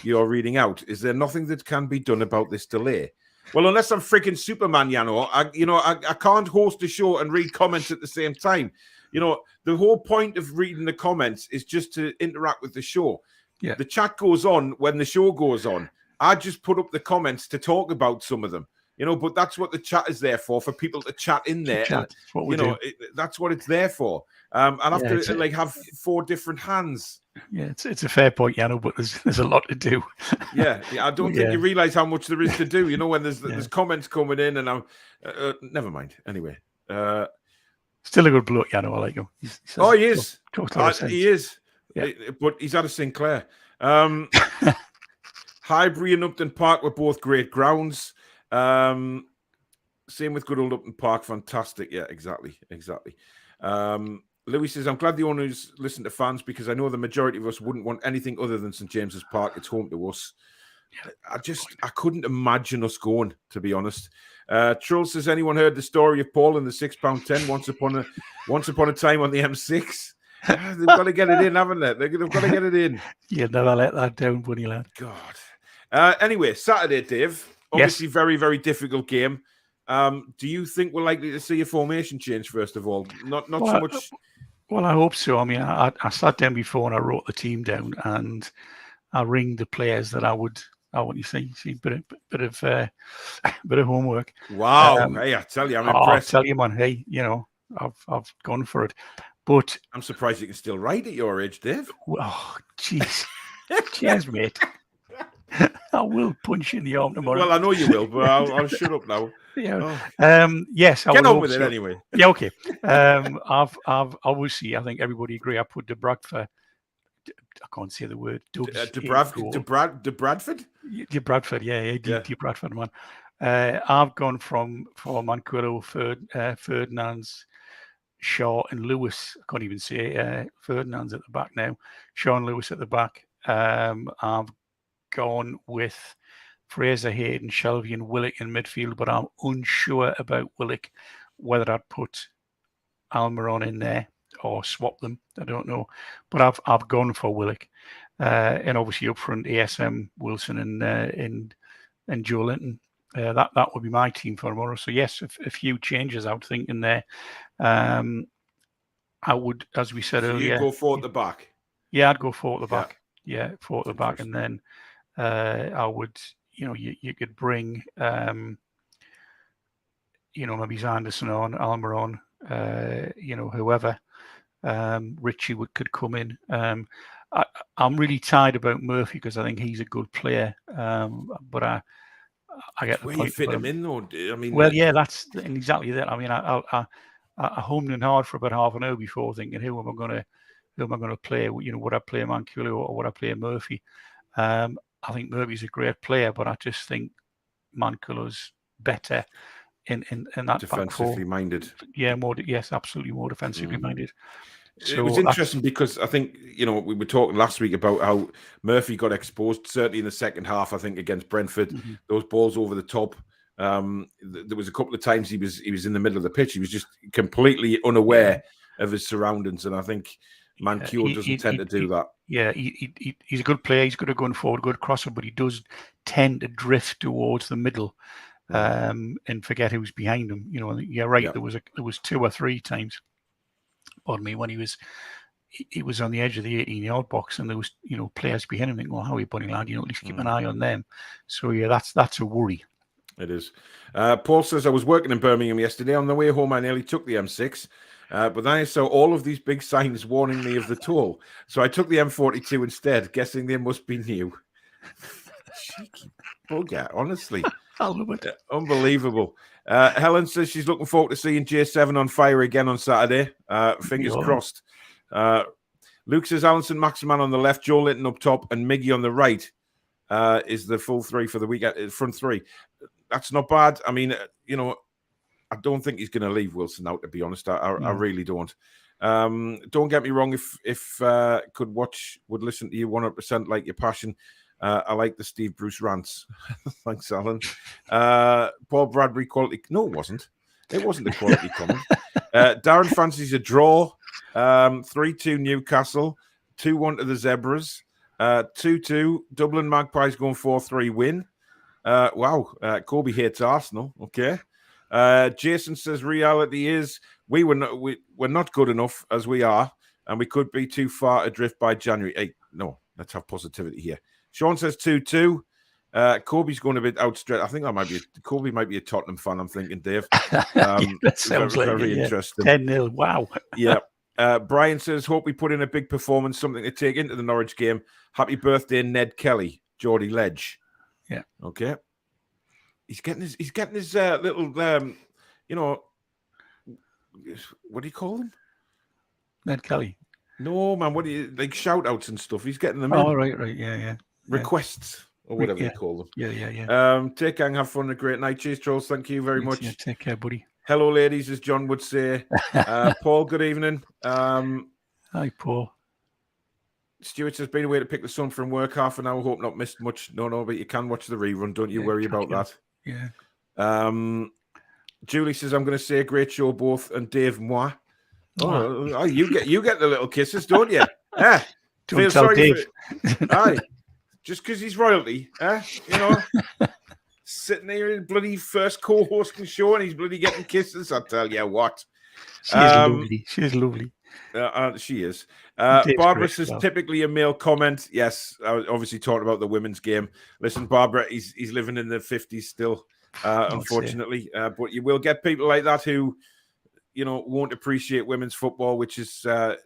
you're reading out. Is there nothing that can be done about this delay? Well, unless I'm freaking Superman, Yano, I can't host a show and read comments at the same time. You know, the whole point of reading the comments is just to interact with the show. Yeah. The chat goes on when the show goes on. I just put up the comments to talk about some of them, you know, but that's what the chat is there for people to chat in there. That's what we do. That's what it's there for. I'd have to have 4 different hands. Yeah, it's a fair point, Yano, but there's a lot to do. Yeah, I don't think you realise how much there is to do. You know, when there's comments coming in, and I'm never mind. Anyway, still a good bloke, Yano. I like him. He is. He is. Yeah. But he's out of Sinclair. Highbury and Upton Park were both great grounds. Same with good old Upton Park. Fantastic. Yeah, exactly. Louis says, I'm glad the owners listen to fans because I know the majority of us wouldn't want anything other than St. James's Park. It's home to us. I couldn't imagine us going, to be honest. Troll says, anyone heard the story of Paul and the £6.10 once upon a time on the M6? They've got to get it in, haven't they? They've got to get it in. You'll never let that down, bunny lad. God. Anyway, Saturday, Dave. Obviously, very, very difficult game. Do you think we're likely to see a formation change, first of all? Not so much... Well, I hope so. I mean, I sat down before and I wrote the team down and I ringed the players that I want you see bit of homework. Wow. Hey, I tell you, I'm impressed. I tell you, man, hey, you know, I've gone for it. But I'm surprised you can still write at your age, Dave. Oh, jeez. Cheers, mate. I will punch you in the arm tomorrow. Well, I know you will, but I'll shut up now. Yeah. Oh. Yes. Get on with it anyway. Yeah. Okay. I've obviously, I think everybody agree. I put Dubravka. I can't say the word. Dubravka. Bradford. Bradford. Yeah. Bradford, man. I've gone for Manquillo, Ferdinand's, Shaw, and Lewis. I can't even say Ferdinand's at the back now. Shaw and Lewis at the back. I've gone with Fraser, Hayden, Shelby, and Willock in midfield, but I'm unsure about Willock, whether I'd put Almiron in there or swap them. I don't know, but I've gone for Willock, and obviously up front ASM, Wilson, and Joe Linton. That would be my team for tomorrow. So yes, a few changes I would think in there. I would, as we said earlier, you go 4 at the back. Yeah, I'd go 4 at the back. Yeah, 4 at the back, and then I would, you know, you could bring, you know, maybe Zanderson on, Almiron, you know, whoever. Richie could come in. I'm really tired about Murphy because I think he's a good player, but I get the where point. You fit him in, though. I mean, well, yeah, that's exactly that. I mean, I hummed and hard for about half an hour before thinking, who am I going to play? You know, would I play Manquillo or would I play Murphy? I think Murphy's a great player, but I just think Manquillo's better in that defensively minded. Yeah, yes, absolutely more defensively minded. So it was interesting because I think, you know, we were talking last week about how Murphy got exposed, certainly in the second half, I think, against Brentford. Those balls over the top There was a couple of times he was in the middle of the pitch. He was just completely unaware of his surroundings, and I think Mankiw doesn't tend to do that. Yeah, he's a good player. He's good at going forward, good crosser, but he does tend to drift towards the middle and forget who's behind him. You know, you're right. Yeah. There was 2 or 3 times, pardon me, when he was on the edge of the 18-yard box, and there was, you know, players behind him thinking, well, how are you, buddy lad? You know, at least keep an eye on them. So yeah, that's a worry. It is. Paul says, I was working in Birmingham yesterday. On the way home, I nearly took the M6, but then I saw all of these big signs warning me of the toll. So I took the M42 instead, guessing they must be new. Cheeky bugger, honestly. I love it. Unbelievable. Helen says she's looking forward to seeing J7 on fire again on Saturday. Fingers crossed. Luke says, Alan St. Maximan on the left, Joe Linton up top, and Miggy on the right is the full 3 for the weekend. Front 3. That's not bad. I mean, you know, I don't think he's going to leave Wilson out, to be honest. I really don't. Don't get me wrong. If would listen to you 100% like your passion. I like the Steve Bruce rants. Thanks, Alan. Paul Bradbury quality. No, it wasn't. It wasn't a quality comment. Darren fancies a draw. 3-2 Newcastle. 2-1 to the Zebras. 2-2 Dublin Magpies going 4-3 win. Wow, Kobe hates Arsenal. Okay. Jason says reality is we're not good enough as we are, and we could be too far adrift by January. Hey, no, let's have positivity here. Sean says 2-2. Kobe's going a bit outstretched. I think Kobe might be a Tottenham fan. I'm thinking, Dave. That sounds very interesting. 10-0. Wow. Yeah. Brian says, hope we put in a big performance, something to take into the Norwich game. Happy birthday, Ned Kelly, Geordie Ledge. Yeah. Okay. He's getting his little you know, what do you call them? Ned Kelly. No, man. What do you like? Shout outs and stuff. He's getting them. Oh, right. Yeah. Requests or whatever they call them. Yeah. Take care and have fun. A great night. Cheers, trolls. Thank you very much. Yeah, take care, buddy. Hello, ladies, as John would say. Paul, good evening. Hi, Paul. Stuart says, been away to pick the son from work, half an hour. Hope not missed much. No, but you can watch the rerun. Don't you worry about that. Yeah. Julie says, I'm going to say a great show, both, and Dave, moi. Oh, you get the little kisses, don't you? Yeah. Don't tell Dave. Aye. Just because he's royalty, you know. Sitting there in bloody first co-hosting show and he's bloody getting kisses. I tell you what. She is lovely. She is lovely. She is. Barbara says, typically a male comment. Yes, I was obviously talking about the women's game. Listen, Barbara, he's living in the 50s still, unfortunately. But you will get people like that who, you know, won't appreciate women's football, which is a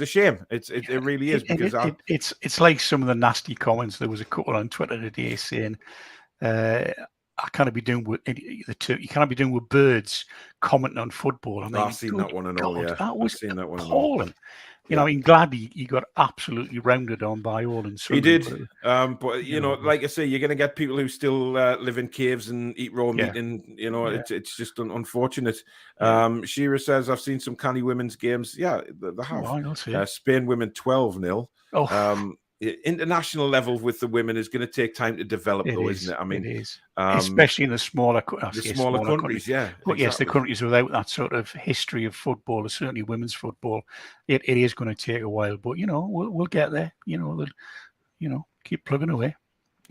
shame. It really is, because it's like some of the nasty comments. There was a couple on Twitter today saying, I can't be doing with you can't be doing with birds commenting on football. I mean, I've seen that one and all. Yeah, that was seen that one appalling. You know, I'm glad he got absolutely rounded on by all and he did. But you know, like I say, you're going to get people who still live in caves and eat raw meat, and you know, it's just unfortunate. Shira says, I've seen some canny women's games. Yeah, they have. Spain women 12-0. International level with the women is going to take time to develop, isn't it? I mean, it is. Especially in the smaller countries, yeah. But yes, the countries without that sort of history of football, or certainly women's football, it is going to take a while. But you know, we'll get there. You know, keep plugging away.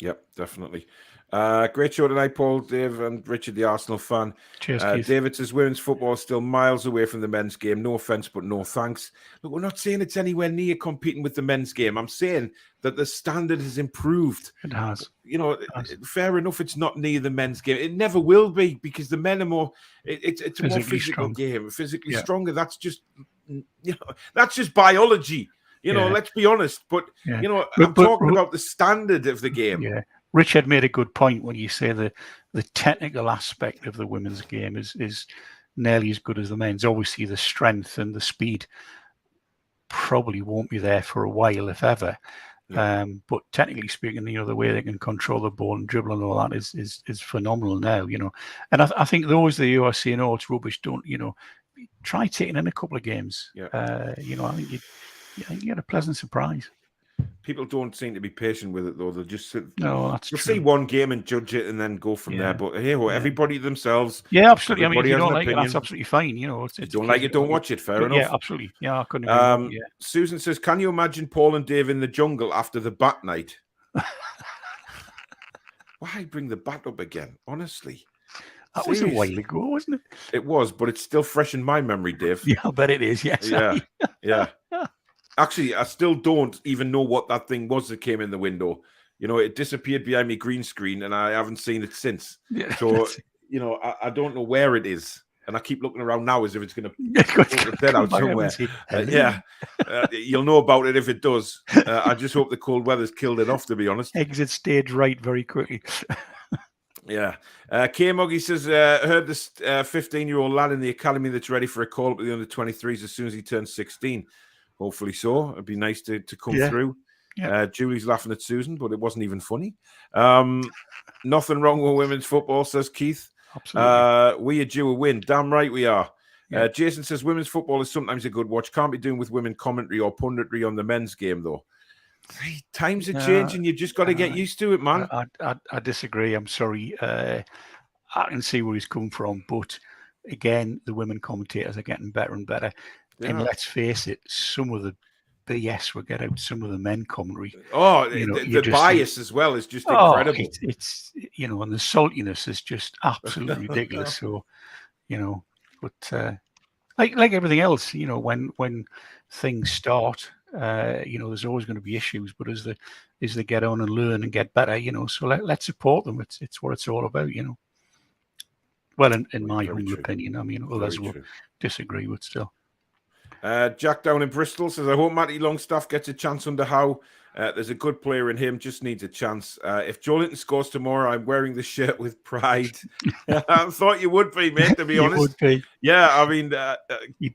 Yep, definitely. Great show tonight, Paul, Dave, and Richard, the Arsenal fan. Cheers, David says women's football is still miles away from the men's game. No offense, but no thanks. Look, we're not saying it's anywhere near competing with the men's game. I'm saying that the standard has improved. It has. You know, fair enough. It's not near the men's game. It never will be, because the men are more. It's a more physical game, physically stronger. That's just, that's just biology. You know, let's be honest. But you know, I'm talking about the standard of the game. Yeah. Richard made a good point when you say the technical aspect of the women's game is nearly as good as the men's. Obviously, the strength and the speed probably won't be there for a while, if ever. But technically speaking, you know, the way they can control the ball and dribble and all that is phenomenal now. You know, and I think those that you are saying, oh, it's rubbish, don't, you know, try taking in a couple of games. You know, I think you get a pleasant surprise. People don't seem to be patient with it, though. They'll just sit. No, that's You'll true. see one game and judge it, and then go from there. But hey, well, everybody themselves. Yeah, absolutely. I mean, if Everybody you has don't an like it, opinion. that's absolutely fine. You know, If you don't like it, don't watch it. Fair enough. Yeah, absolutely. Yeah, I couldn't agree more. Yeah. Susan says, "Can you imagine Paul and Dave in the jungle after the bat night?" Why bring the bat up again? Honestly, that was a while ago, wasn't it? It was, but it's still fresh in my memory, Dave. Yeah, I bet it is. Yes. Yeah. Actually, I still don't even know what that thing was that came in the window. You know, it disappeared behind me green screen, and I haven't seen it since. Yeah, so, you know, I don't know where it is. And I keep looking around now as if it's going to put its head out somewhere. You'll know about it if it does. I just hope the cold weather's killed it off, to be honest. Exit stage right very quickly. Yeah. K Muggy says, heard this 15-year-old lad in the academy that's ready for a call up with the under-23s as soon as he turns 16. Hopefully so. It'd be nice to come through. Yeah. Julie's laughing at Susan, but it wasn't even funny. Nothing wrong with women's football, says Keith. Absolutely. We are due a win. Damn right we are. Yeah. Jason says, women's football is sometimes a good watch. Can't be doing with women commentary or punditry on the men's game, though. Times are changing. You've just got to get used to it, man. I disagree. I'm sorry. I can see where he's come from. But again, the women commentators are getting better and better. Yeah. And let's face it, some of the BS we get out, some of the men commentary. Oh, you know, the bias as well is just incredible. It's you know, and the saltiness is just absolutely ridiculous. So, you know, but like everything else, you know, when things start, you know, there's always going to be issues. But as they get on and learn and get better, you know, so let's support them. It's what it's all about, you know. Well, in my humble opinion, I mean, others will disagree, but still. Jack down in Bristol says, I hope Matty Longstaff gets a chance under Howe. There's a good player in him, just needs a chance. If Joe Linton scores tomorrow, I'm wearing the shirt with pride. I thought you would be, mate, to be honest. Would be. Yeah, I mean... at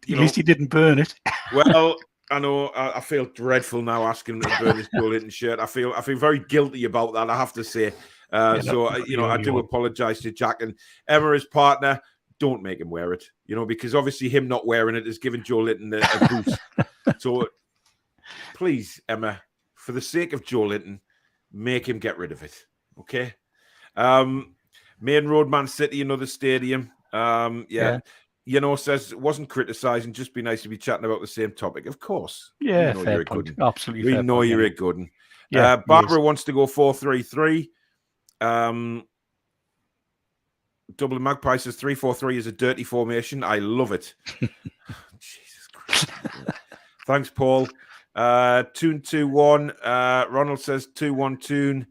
least he didn't burn it. Well, I know, I feel dreadful now asking him to burn his Joe Linton shirt. I feel very guilty about that, I have to say. You know, I do apologise to Jack. And Emma's partner, don't make him wear it, you know, because obviously him not wearing it has given Joe Linton a boost. So please, Emma, for the sake of Joe Linton, make him get rid of it. Okay. Main Road, Man City, another stadium. You know, says it wasn't criticising, just be nice to be chatting about the same topic. Of course. Yeah, you know fair point. Absolutely. We know you're a good one. Yeah, Barbara wants to go 4-3-3. Dublin Magpie says 3-4-3 is a dirty formation. I love it. Jesus Christ. Thanks, Paul. Toon 2-1. Ronald says 2-1 Toon.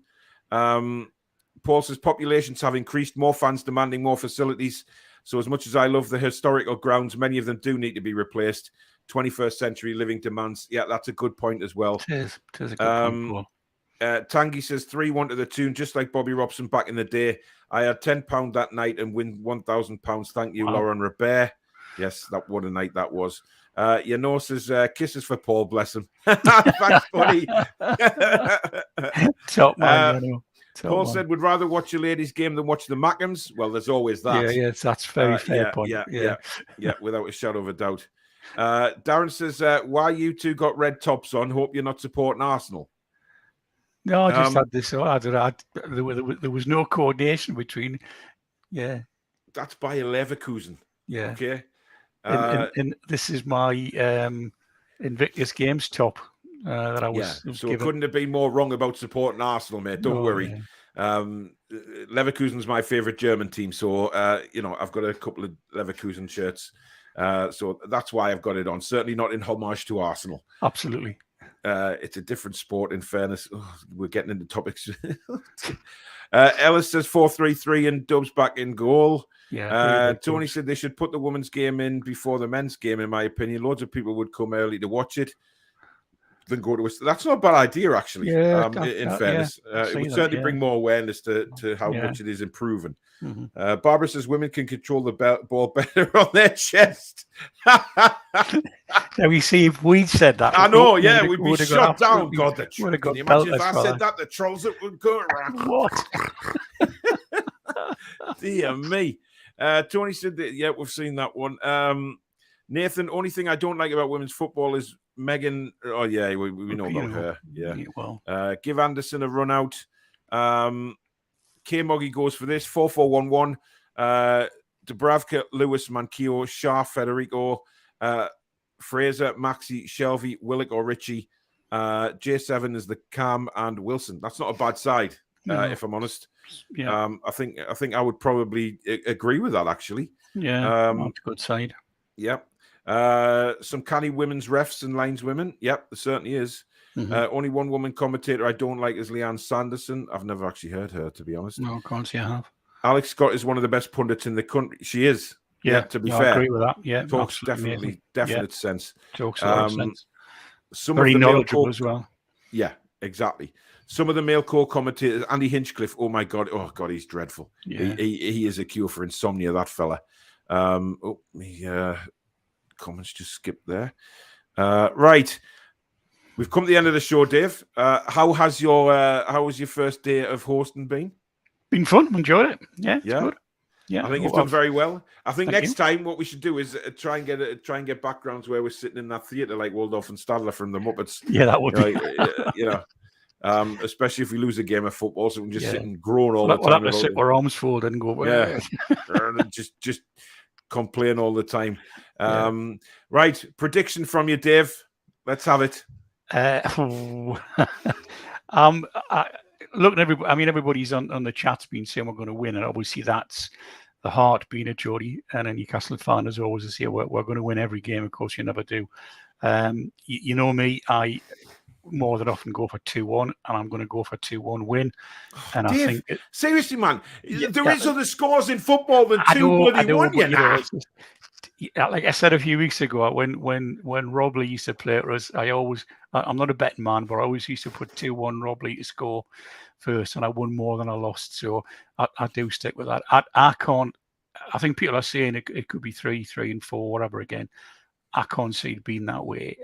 Paul says populations have increased, more fans demanding more facilities. So as much as I love the historical grounds, many of them do need to be replaced. 21st century living demands. Yeah, that's a good point as well. It is a good point, Paul. Tangy says 3-1 to the Toon, just like Bobby Robson back in the day. I had £10 that night and win £1,000. Thank you, Lauren Robert. Yes, what a night that was. You know, says kisses for Paul, bless him. Thanks, buddy. Top man, Paul said, would rather watch a ladies' game than watch the Mackhams. Well, there's always that. Yeah, that's very fair point. Yeah, without a shadow of a doubt. Darren says, why you two got red tops on? Hope you're not supporting Arsenal. No, I just had this. There was no coordination between. Yeah, that's by a Leverkusen. Yeah. Okay. And this is my Invictus Games top that I was. So given. It couldn't have been more wrong about supporting Arsenal, mate. Don't worry. Yeah. Leverkusen's my favourite German team, so you know, I've got a couple of Leverkusen shirts. So that's why I've got it on. Certainly not in homage to Arsenal. Absolutely. It's a different sport, in fairness. We're getting into topics. Ellis says 4-3-3 and Dubs back in goal. Yeah. Tony said they should put the women's game in before the men's game, in my opinion. Loads of people would come early to watch it, then go to us. That's not a bad idea, actually. Yeah, in fairness, it would certainly bring more awareness to how much it is improving. Mm-hmm. Barbara says women can control the ball better on their chest. Now we see if we'd said that. I know, we'd be shut down. God, can you imagine if I said that? The trolls that would go around. What? Dear me. Tony said that, we've seen that one. Nathan, only thing I don't like about women's football is Megan. Oh yeah, we know about her. Yeah. Well, Give Anderson a run out. K Moggy goes for this 4-4-1-1. Dubravka, Lewis, Manquillo, Shah, Federico, Fraser, Maxi, Shelby, Willock or Richie. J7 is the Cam and Wilson. That's not a bad side, if I'm honest. Yeah. I think I would probably agree with that actually. Yeah, that's a good side. Yep. Some canny women's refs and lineswomen. Yep, there certainly is. Only one woman commentator I don't like is Leanne Sanderson. I've never actually heard her, to be honest. No, I can't say I have. Alex Scott is one of the best pundits in the country. She is. Yeah, to be fair. I agree with that. Yeah, talks definite sense. Talks a lot of sense. Some Very of the knowledgeable as well. Yeah, exactly. Some of the male core commentators, Andy Hinchcliffe. Oh my God! Oh God, he's dreadful. Yeah. He is a cure for insomnia. That fella. Comments just skipped there. Right. We've come to the end of the show, Dave. How was your first day of hosting been? Been fun. Enjoyed it. Yeah. Good. Yeah. I think you've done very well. I think Thank next time what we should do is try and get backgrounds where we're sitting in that theatre like Waldorf and Stadler from the Muppets. Yeah, that would be. Especially if we lose a game of football, so we can just sit and groan all the time. We'll have to sit with arms folded and go. Yeah, and just complain all the time. Right, prediction from you, Dave. Let's have it. Look, everybody's on the chat's been saying we're going to win, and obviously that's the heart being a Geordie and a Newcastle fan as always to say we're going to win every game. Of course, you never do. You know me, I more than often go for 2-1, and I'm going to go for 2-1 win. And Dave, I think seriously, man, there is other scores in football than 2-1. You know, like I said a few weeks ago, when Rob Lee used to play at us, I'm not a betting man, but I always used to put 2-1 Rob Lee to score first, and I won more than I lost. So I do stick with that. I can't. I think people are saying it could be 3-3 and 4, whatever. Again, I can't see it being that way.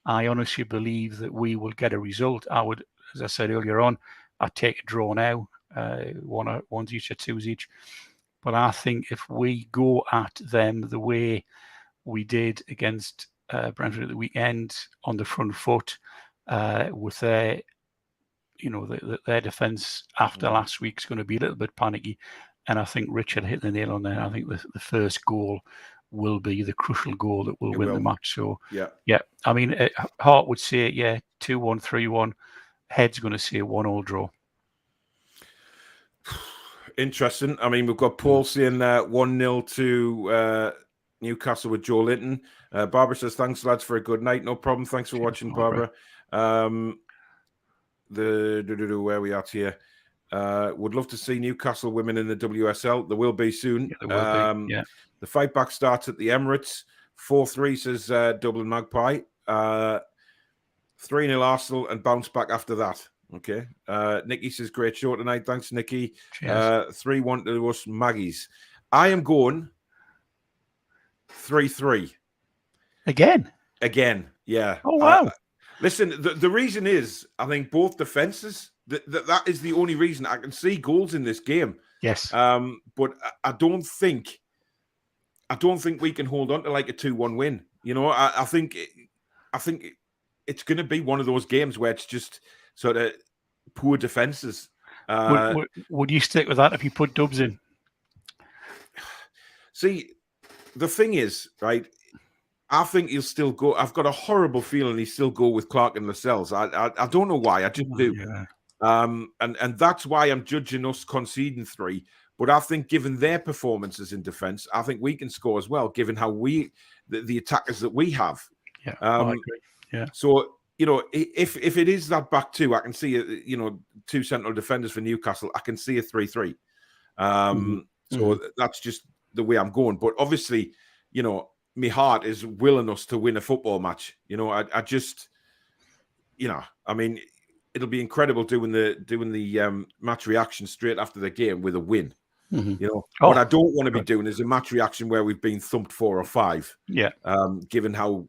I honestly believe that we will get a result. I would, as I said earlier on, I'd take a draw now, ones each or twos each. But I think if we go at them the way we did against Brentford at the weekend on the front foot, with their defence after last week's going to be a little bit panicky, and I think Richard hit the nail on there. I think the first goal will be the crucial goal that will win the match. So yeah. I mean, heart would say 2-1, 3-1. Head's going to say 1-1 draw. Interesting. I mean, we've got Paul saying 1-0 to Newcastle with Joe Linton. Barbara says, thanks, lads, for a good night. No problem. Thanks for watching, Barbara. Where we at here? Would love to see Newcastle women in the WSL. There will be soon. Yeah, there will be. The fight back starts at the Emirates. 4-3 says Dublin Magpie. 3-0 Arsenal and bounce back after that. Okay. Nikki says, great show tonight. Thanks, Nikki. 3-1 to us Maggies. I am going 3-3. Again. Yeah. Oh, wow. Listen, the reason is, I think both defenses, that is the only reason I can see goals in this game. Yes. But I don't think we can hold on to like a 2-1 win. You know, I think it's going to be one of those games where it's just sort of poor defenses. Would you stick with that if you put Dubs in? See, the thing is, right, I think he'll still go. I've got a horrible feeling he'll still go with Clark and Lascelles. I don't know why. I just do. Yeah. And that's why I'm judging us conceding 3. But I think given their performances in defence, I think we can score as well, given how the attackers that we have. Yeah, I agree. Yeah. So, you know, if it is that back two, I can see, 2 central defenders for Newcastle. I can see a 3-3. So that's just the way I'm going. But obviously, my heart is willing us to win a football match. I just, I mean, it'll be incredible doing the match reaction straight after the game with a win. What I don't want to be doing is a match reaction where we've been thumped 4 or 5. Yeah. Given how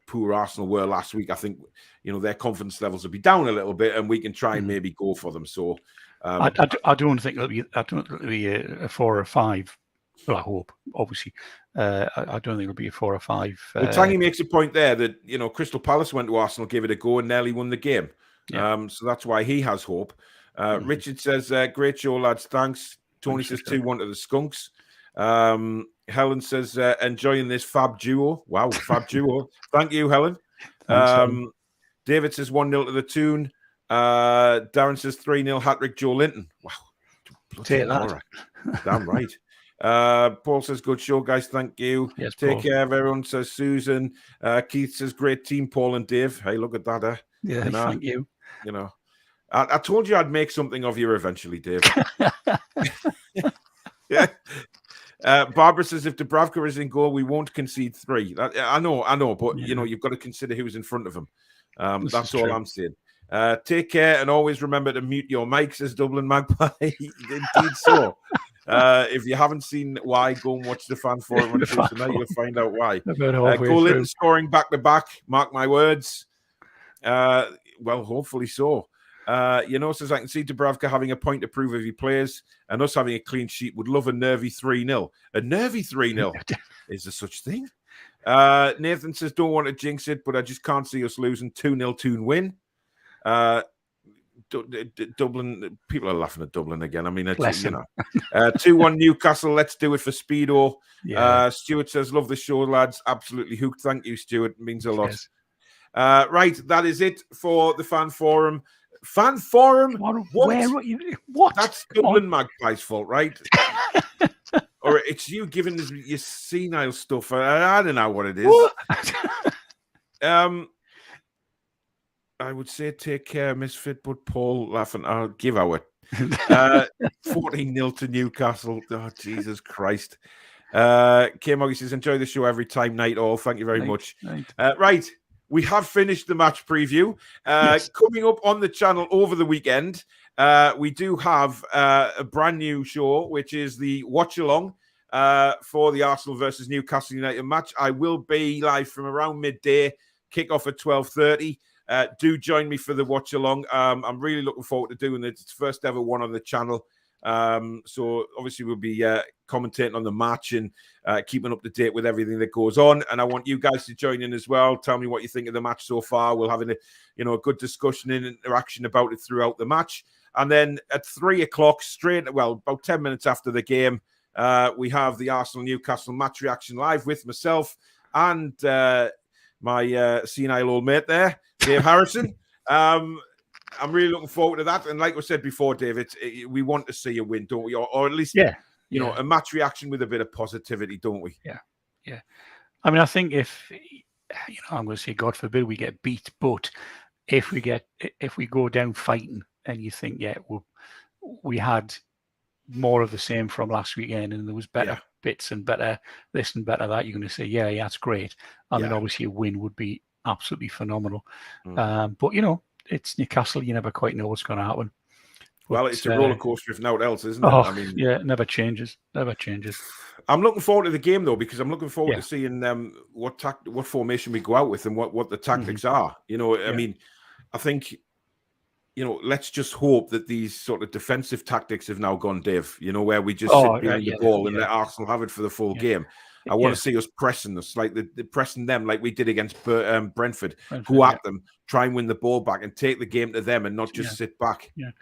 poor Arsenal were last week, I think their confidence levels will be down a little bit, and we can try and maybe go for them. So I don't think it'll be a 4 or 5. Well, I hope, obviously. I don't think it'll be a 4 or 5. Well, Tangy makes a point there that, Crystal Palace went to Arsenal, gave it a go, and nearly won the game. Yeah. So that's why he has hope. Richard says, great show, lads. Thanks. Tony says 2-1 to the Skunks. Helen says, enjoying this fab duo. Wow, fab duo. Thank you, Helen. Thanks, David says 1-0 to the Toon. Darren says 3-0 hat-trick Joe Linton. Wow. Take that. Damn right. Paul says, good show, guys. Thank you. Yes, Take Paul. care, everyone, says Susan. Keith says, great team, Paul and Dave. Hey, look at that. Yeah, thank you. I told you I'd make something of you eventually, Dave. Yeah. Barbara says, if Dubravka is in goal, we won't concede 3. I know, but you've got to consider who's in front of him. That's all I'm saying. Take care and always remember to mute your mic, says Dublin Magpie. Indeed so. If you haven't seen why, go and watch the fan forum on Tuesday night. You'll find out why. Go Linton scoring back to back. Mark my words. Well, hopefully so. Says I can see Dubravka having a point to prove if he plays, and us having a clean sheet. Would love a nervy 3-0. A nervy 3-0. Is there such thing? Nathan says don't want to jinx it, but I just can't see us losing. 2-0 Toon win. Dublin, people are laughing at Dublin again. I mean, 2-1 Newcastle. Let's do it for Speedo. Stuart says, love the show, lads. Absolutely hooked. Thank you, Stuart. It means a lot. Yes. Right, that is it for the fan forum. Fan forum? What? That's Dublin Magpie's fault, right? Or it's you giving us your senile stuff. I don't know what it is. I would say take care, Misfit, but Paul laughing. I'll give out 14-0 to Newcastle. Oh, Jesus Christ. K Moggy says, enjoy the show every time, night all. Thank you very much. Right. We have finished the match preview. Yes. Coming up on the channel over the weekend, we do have a brand new show, which is the watch along for the Arsenal versus Newcastle United match. I will be live from around midday, kick off at 12:30. Do join me for the watch along. I'm really looking forward to doing it. It's the first ever one on the channel. So obviously we'll be commentating on the match and keeping up to date with everything that goes on. And I want you guys to join in as well. Tell me what you think of the match so far. We'll have a good discussion and interaction about it throughout the match. And then at 3 o'clock, about 10 minutes after the game, we have the Arsenal Newcastle match reaction live with myself and my senile old mate there, Dave Harrison. I'm really looking forward to that. And like I said before, Dave, we want to see a win, don't we? Or at least, a match reaction with a bit of positivity, don't we? Yeah. I mean, I think if, I'm going to say, God forbid we get beat, but if we go down fighting and you think, we had more of the same from last weekend and there was better bits and better this and better that, you're going to say, that's great. I mean, obviously a win would be absolutely phenomenal. But, it's Newcastle. You never quite know what's going to happen. Well, it's a roller coaster if not else, isn't it? I mean, it never changes. I'm looking forward to the game though, because I'm looking forward to seeing what formation we go out with and what the tactics are. I mean, I think let's just hope that these sort of defensive tactics have now gone, Dave. Where we just sit behind the ball and let Arsenal have it for the full game. I want to see us pressing us pressing them like we did against Brentford. Go at them, try and win the ball back, and take the game to them, and not just sit back. Yeah,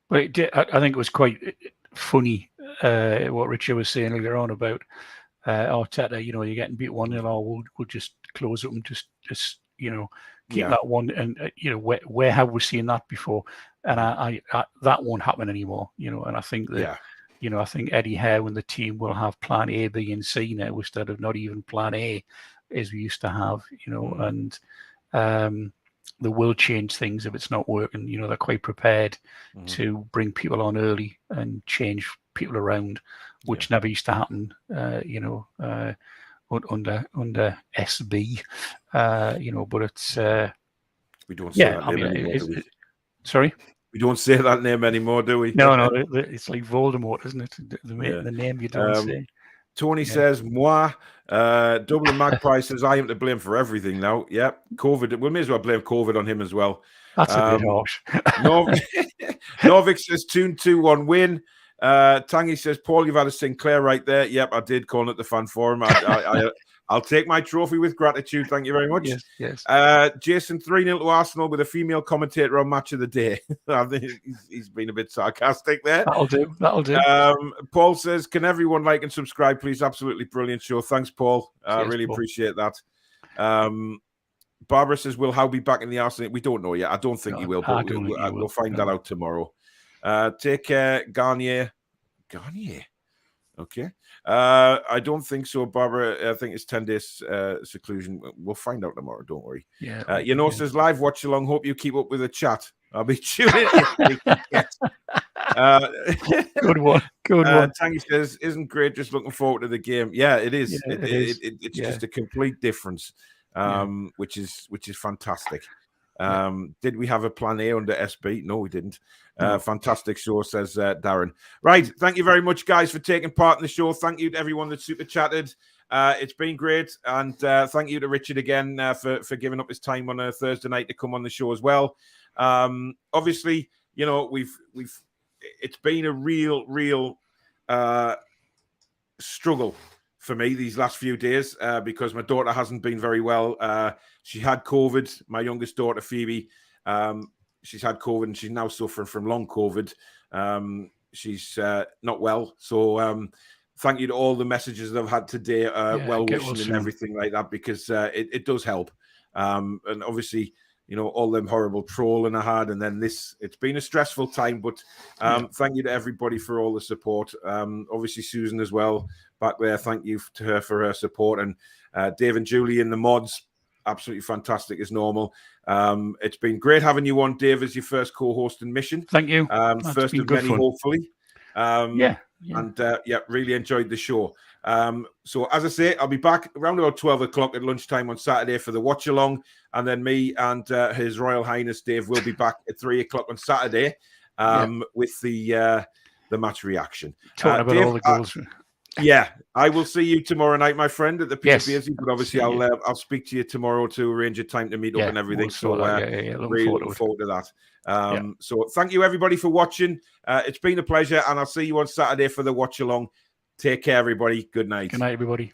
but I think it was quite funny what Richard was saying earlier on about Arteta. You're getting beat 1-0. We'll just close it and just keep that one. And where have we seen that before? And I that won't happen anymore. And I think that. I think Eddie Howe and the team will have plan A, B, and C now instead of not even plan A as we used to have, and they will change things if it's not working. They're quite prepared to bring people on early and change people around, which never used to happen, under SB, but it's... we don't say that name anymore, sorry? We don't say that name anymore, do we? No, it's like Voldemort, isn't it? The name you don't say. Tony says, moi. Dublin Magpie says, I am to blame for everything now. Yeah, COVID. We may as well blame COVID on him as well. That's a bit harsh. Norvik says, Toon 2-1 win. Tangy says, Paul, you've had a Sinclair right there. Yep, I did, calling it the fan forum. I'll take my trophy with gratitude. Thank you very much. Yes. Jason, 3-0 to Arsenal with a female commentator on Match of the Day. I think he's been a bit sarcastic there. That'll do. Paul says, can everyone like and subscribe, please? Absolutely brilliant show. Thanks, Paul. I really appreciate that. Barbara says, will Howe be back in the Arsenal? We don't know yet. I don't think he will, but we'll find that out tomorrow. Take care, Garnier. Okay. I don't think so, Barbara. I think it's 10 days seclusion. We'll find out tomorrow. Don't worry. Yeah. Says live watch along. Hope you keep up with the chat. I'll be tuning in. Good one. Tangy says, isn't great. Just looking forward to the game. Yeah, it is. It's just a complete difference, which is fantastic. Did we have a plan A under SB? No, we didn't. Fantastic show, says Darren. Right. Thank you very much, guys, for taking part in the show. Thank you to everyone that super chatted. It's been great. And thank you to Richard again for giving up his time on a Thursday night to come on the show as well. Obviously, it's been a real struggle for me these last few days because my daughter hasn't been very well. She had COVID. My youngest daughter, Phoebe, she's had COVID and she's now suffering from long COVID. She's not well. So thank you to all the messages that I've had today, well-wishing and everything like that, because it does help. And obviously, all them horrible trolling I had, and then this, it's been a stressful time, but thank you to everybody for all the support. Obviously, Susan as well back there. Thank you to her for her support. And Dave and Julie in the mods, absolutely fantastic as normal. It's been great having you on, Dave, as your first co-hosting mission. Thank you. First of many, hopefully. And really enjoyed the show. So as I say, I'll be back around about 12 o'clock at lunchtime on Saturday for the watch along, and then me and His Royal Highness Dave will be back at 3 o'clock on Saturday with the match reaction. Talking about Dave, all the goals. I will see you tomorrow night, my friend, at the PSB. But obviously, I'll speak to you tomorrow to arrange a time to meet up and everything. Looking forward to that. So thank you everybody for watching. It's been a pleasure, and I'll see you on Saturday for the watch along. Take care, everybody. Good night. Good night, everybody.